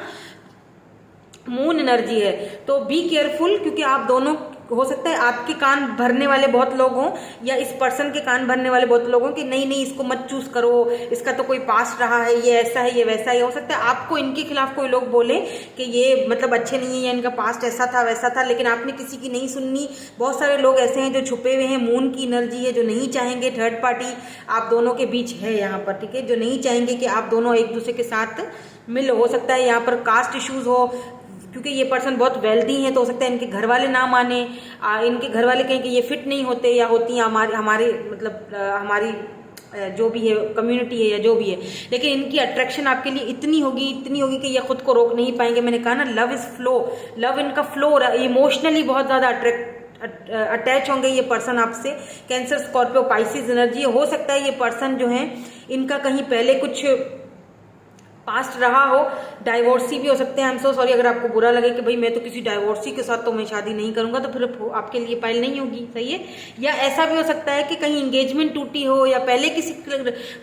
मून एनर्जी है। तो बी केयरफुल, क्योंकि आप दोनों, हो सकता है आपके कान भरने वाले बहुत लोग हों या इस पर्सन के कान भरने वाले बहुत लोग हों कि नहीं नहीं इसको मत चूज करो, इसका तो कोई पास्ट रहा है, ये ऐसा है, ये वैसा है। हो सकता है आपको इनके खिलाफ कोई लोग बोले कि ये मतलब अच्छे नहीं है या इनका पास्ट ऐसा था वैसा था, लेकिन आपने किसी की नहीं सुननी। बहुत सारे लोग ऐसे हैं जो छुपे हुए हैं, मून की एनर्जी है, जो नहीं चाहेंगे थर्ड पार्टी आप दोनों के बीच है यहाँ पर, ठीक है, जो नहीं चाहेंगे कि आप दोनों एक दूसरे के साथ मिलो। हो सकता है यहाँ पर कास्ट इश्यूज हो, क्योंकि ये पर्सन बहुत वेल्दी हैं, तो हो सकता है इनके घर वाले ना माने, इनके घर वाले कहें कि ये फिट नहीं होते या होती हैं हमारे मतलब हमारी जो भी है कम्युनिटी है या जो भी है, लेकिन इनकी अट्रैक्शन आपके लिए इतनी होगी कि ये खुद को रोक नहीं पाएंगे। मैंने कहा ना, लव इज फ्लो, लव इनका फ्लो, इमोशनली बहुत ज़्यादा अटैच होंगे ये पर्सन आपसे। Cancer, Scorpio, Pisces energy. हो सकता है ये पर्सन जो है इनका कहीं पहले कुछ पास्ट रहा हो, डाइवोर्सी भी हो सकते हैं। आई एम सो सॉरी, अगर आपको बुरा लगे कि भाई मैं तो किसी डाइवोर्सी के साथ तो मैं शादी नहीं करूंगा, तो फिर आपके लिए फाइल नहीं होगी, सही है। या ऐसा भी हो सकता है कि कहीं एंगेजमेंट टूटी हो या पहले किसी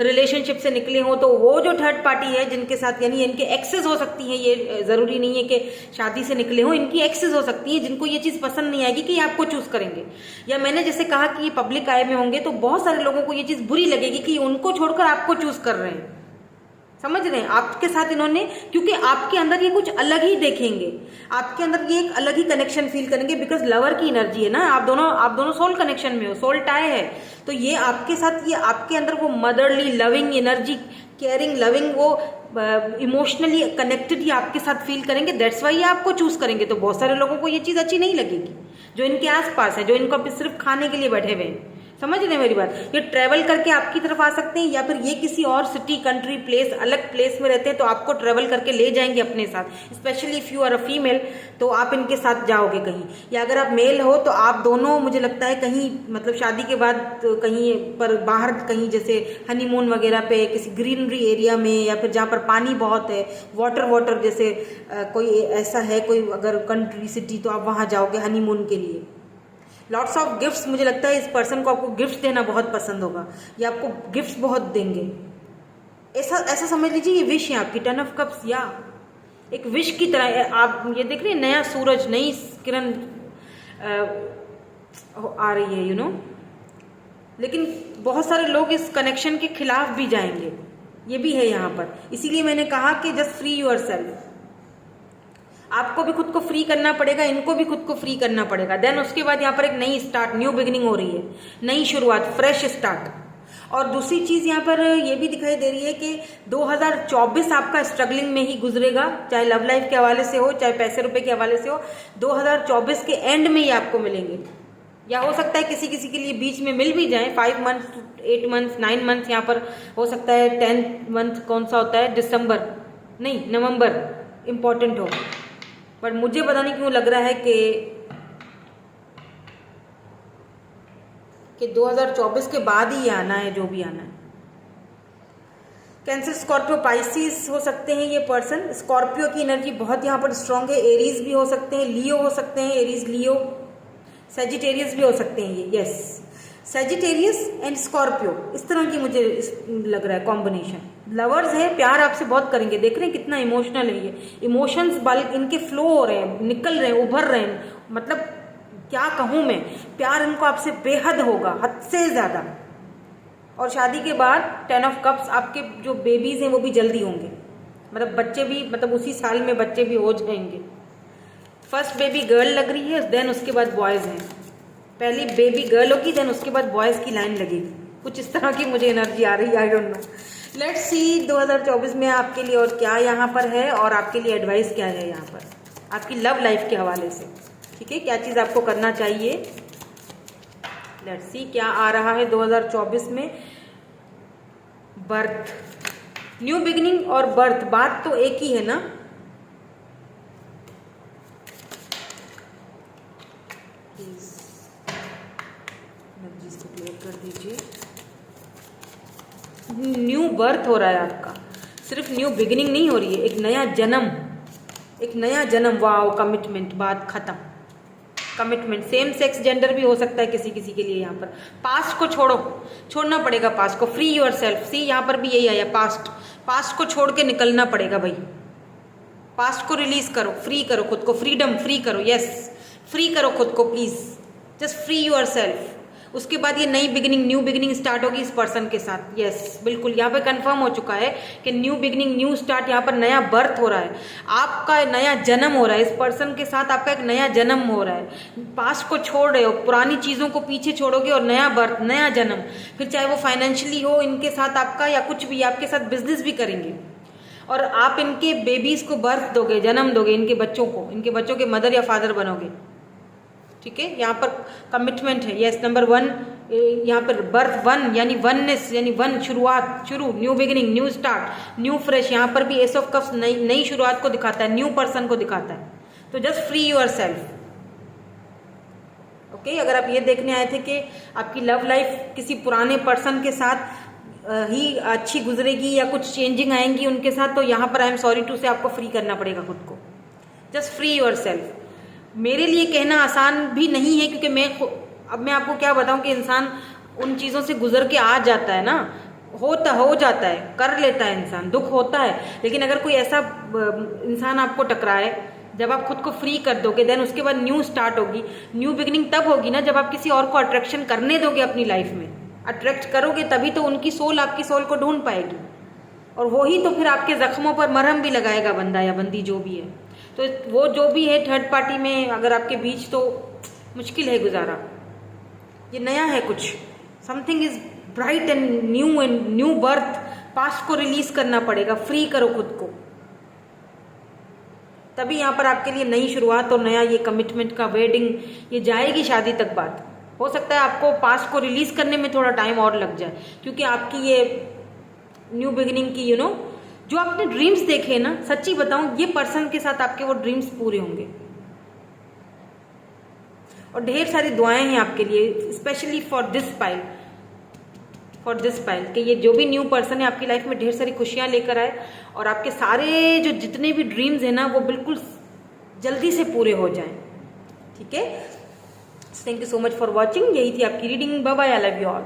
रिलेशनशिप से निकले हो, तो वो जो थर्ड पार्टी है जिनके साथ, यानी इनके एक्सेस हो सकती है, ये जरूरी नहीं है कि शादी से निकले हो, इनकी एक्सेस हो सकती है जिनको ये चीज पसंद नहीं आएगी कि ये आपको चूज करेंगे। या मैंने जैसे कहा कि ये पब्लिक आय में होंगे, तो बहुत सारे लोगों को ये चीज बुरी लगेगी कि उनको छोड़कर आपको चूज कर रहे हैं, समझ रहे हैं, आपके साथ इन्होंने, क्योंकि आपके अंदर ये कुछ अलग ही देखेंगे, आपके अंदर ये एक अलग ही कनेक्शन फील करेंगे, बिकॉज लवर की एनर्जी है ना, आप दोनों सोल कनेक्शन में हो, सोल टाई है। तो ये आपके साथ, ये आपके अंदर वो motherly loving energy, caring loving, वो इमोशनली कनेक्टेड ही आपके साथ फील करेंगे। दैट्स वाई ये आपको चूज करेंगे। तो बहुत सारे लोगों को ये चीज अच्छी नहीं लगेगी जो इनके आसपास है, जो इनको सिर्फ खाने के लिए बैठे हुए हैं, समझ रहे हैं मेरी बात। ये ट्रेवल करके आपकी तरफ आ सकते हैं, या फिर ये किसी और सिटी, कंट्री, प्लेस, अलग प्लेस में रहते हैं, तो आपको ट्रेवल करके ले जाएंगे अपने साथ। Specially if you are a female, तो आप इनके साथ जाओगे कहीं। या अगर आप मेल हो तो आप दोनों, मुझे लगता है कहीं मतलब शादी के बाद कहीं पर बाहर, कहीं जैसे हनीमून वगैरह पे, किसी ग्रीनरी एरिया में, या फिर जहाँ पर पानी बहुत है, वाटर जैसे कोई ऐसा है, कोई अगर कंट्री, सिटी, तो आप वहाँ जाओगे हनीमून के लिए। लॉट्स ऑफ गिफ्ट्स, मुझे लगता है इस पर्सन को आपको गिफ्ट देना बहुत पसंद होगा, या आपको गिफ्ट्स बहुत देंगे, ऐसा समझ लीजिए। ये विश है आपकी, 10 ऑफ कप्स, या एक विश की तरह। आप ये देख रहे हैं, नया सूरज, नई किरण आ रही है, यू नो। लेकिन बहुत सारे लोग इस कनेक्शन के खिलाफ भी जाएंगे, ये भी है यहाँ पर। इसीलिए मैंने कहा कि जस्ट फ्री योर सेल्फ, आपको भी खुद को फ्री करना पड़ेगा, इनको भी खुद को फ्री करना पड़ेगा। देन उसके बाद यहाँ पर एक नई स्टार्ट, न्यू बिगिनिंग हो रही है, नई शुरुआत, फ्रेश स्टार्ट। और दूसरी चीज यहाँ पर ये भी दिखाई दे रही है कि 2024 आपका स्ट्रगलिंग में ही गुजरेगा, चाहे लव लाइफ के हवाले से हो, चाहे पैसे रुपए के हवाले से हो। 2024 के एंड में ही आपको मिलेंगे, या हो सकता है किसी किसी के लिए बीच में मिल भी जाए, 5 मंथ, 8 मंथ, 9 मंथ, यहाँ पर हो सकता है 10 मंथ कौन सा होता है, दिसंबर नहीं नवंबर इंपॉर्टेंट हो। पर मुझे पता नहीं क्यों लग रहा है कि 2024 के बाद ही आना है, जो भी आना है। कैंसर, स्कॉर्पियो, पाइसिस हो सकते हैं ये पर्सन। स्कॉर्पियो की एनर्जी बहुत यहाँ पर स्ट्रांग है। एरीज भी हो सकते हैं, लियो हो सकते हैं, एरीज, लियो, सेजिटेरियस भी हो सकते हैं ये, यस, सेजिटेरियस एंड स्कॉर्पियो, इस तरह की मुझे लग रहा है कॉम्बिनेशन। लवर्स है, प्यार आपसे बहुत करेंगे, देख रहे हैं कितना इमोशनल है ये, इमोशंस बल्क इनके फ्लो हो रहे हैं, निकल रहे हैं, उभर रहे हैं, मतलब क्या कहूँ मैं, प्यार इनको आपसे बेहद होगा, हद से ज्यादा। और शादी के बाद 10 ऑफ कप्स, आपके जो बेबीज हैं वो भी जल्दी होंगे, मतलब बच्चे भी, मतलब उसी साल में बच्चे भी हो जाएंगे। फर्स्ट बेबी गर्ल लग रही है, देन उसके बाद बॉयज हैं। पहली बेबी गर्ल होगी, देन उसके बाद बॉयज की लाइन लगेगी, कुछ इस तरह की मुझे एनर्जी आ रही है, I don't know. Let's see 2024 में आपके लिए और क्या यहाँ पर है, और आपके लिए एडवाइस क्या है यहाँ पर आपकी लव लाइफ के हवाले से, ठीक है, क्या चीज़ आपको करना चाहिए। लेट्स सी क्या आ रहा है 2024 में। बर्थ, न्यू बिगिनिंग और बर्थ, बात तो एक ही है ना। प्लीज एनर्जीज को क्लियर कर दीजिए। न्यू बर्थ हो रहा है आपका, सिर्फ न्यू बिगिनिंग नहीं हो रही है, एक नया जन्म, एक नया जन्म। वाओ, कमिटमेंट, बात खत्म, कमिटमेंट, सेम सेक्स जेंडर भी हो सकता है किसी किसी के लिए। यहाँ पर पास्ट को छोड़ना पड़ेगा, पास्ट को, फ्री योर सेल्फ। सी यहाँ पर भी यही आया, पास्ट को छोड़ के निकलना पड़ेगा भाई। पास्ट को रिलीज करो, फ्री करो खुद को, फ्रीडम फ्री करो, यस फ्री करो खुद को please, just free your self. उसके बाद ये नई बिगिनिंग, न्यू बिगिनिंग स्टार्ट होगी इस पर्सन के साथ। यस बिल्कुल, यहाँ पे कंफर्म हो चुका है कि न्यू बिगिनिंग, न्यू स्टार्ट, यहाँ पर नया बर्थ हो रहा है, आपका नया जन्म हो रहा है। इस पर्सन के साथ आपका एक नया जन्म हो रहा है। पास्ट को छोड़ रहे हो, पुरानी चीज़ों को पीछे छोड़ोगे और नया बर्थ, नया जन्म। फिर चाहे वो फाइनेंशियली हो इनके साथ आपका, या कुछ भी, आपके साथ बिजनेस भी करेंगे और आप इनके बेबीज को बर्थ दोगे, जन्म दोगे, इनके बच्चों को, इनके बच्चों के मदर या फादर बनोगे। ठीक है, यहाँ पर कमिटमेंट है। यस, नंबर 1 यहाँ पर बर्थ 1 यानी वननेस, यानी वन, शुरुआत, शुरू, new beginning, new start, new fresh. यहाँ पर भी एस ऑफ कप्स नई शुरुआत को दिखाता है, न्यू पर्सन को दिखाता है। तो just free your self. Okay, अगर आप ये देखने आए थे कि आपकी लव लाइफ किसी पुराने पर्सन के साथ ही अच्छी गुजरेगी या कुछ चेंजिंग आएंगी उनके साथ, तो यहाँ पर आई एम सॉरी टू से आपको फ्री करना पड़ेगा खुद को। Just free your self. मेरे लिए कहना आसान भी नहीं है, क्योंकि अब मैं आपको क्या बताऊं कि इंसान उन चीज़ों से गुजर के आ जाता है ना, हो जाता है, कर लेता है इंसान, दुख होता है। लेकिन अगर कोई ऐसा इंसान आपको टकराए, जब आप खुद को फ्री कर दोगे, देन उसके बाद न्यू स्टार्ट होगी। न्यू बिगिनिंग तब होगी ना जब आप किसी और को अट्रैक्शन करने दोगे अपनी लाइफ में। अट्रैक्ट करोगे तभी तो उनकी सोल आपकी सोल को ढूंढ पाएगी, और वही तो फिर आपके जख्मों पर मरहम भी लगाएगा बंदा या बंदी जो भी है। तो वो जो भी है थर्ड पार्टी में अगर आपके बीच, तो मुश्किल है गुजारा। ये नया है कुछ, something is bright and new birth. Past को रिलीज करना पड़ेगा, फ्री करो खुद को, तभी यहाँ पर आपके लिए नई शुरुआत और नया ये कमिटमेंट का, वेडिंग, ये जाएगी शादी तक बात। हो सकता है आपको पास्ट को रिलीज करने में थोड़ा टाइम और लग जाए, क्योंकि आपकी ये न्यू बिगिनिंग की जो आपने ड्रीम्स देखे ना, सच्ची बताऊं, ये पर्सन के साथ आपके वो ड्रीम्स पूरे होंगे। और ढेर सारी दुआएं हैं आपके लिए, स्पेशली फॉर दिस पाइल, कि ये जो भी न्यू पर्सन है आपकी लाइफ में ढेर सारी खुशियां लेकर आए, और आपके सारे जो जितने भी ड्रीम्स हैं ना, वो बिल्कुल जल्दी से पूरे हो जाएं। ठीक है, thank you so much for watching. यही थी आपकी reading. Bye bye, I love you all.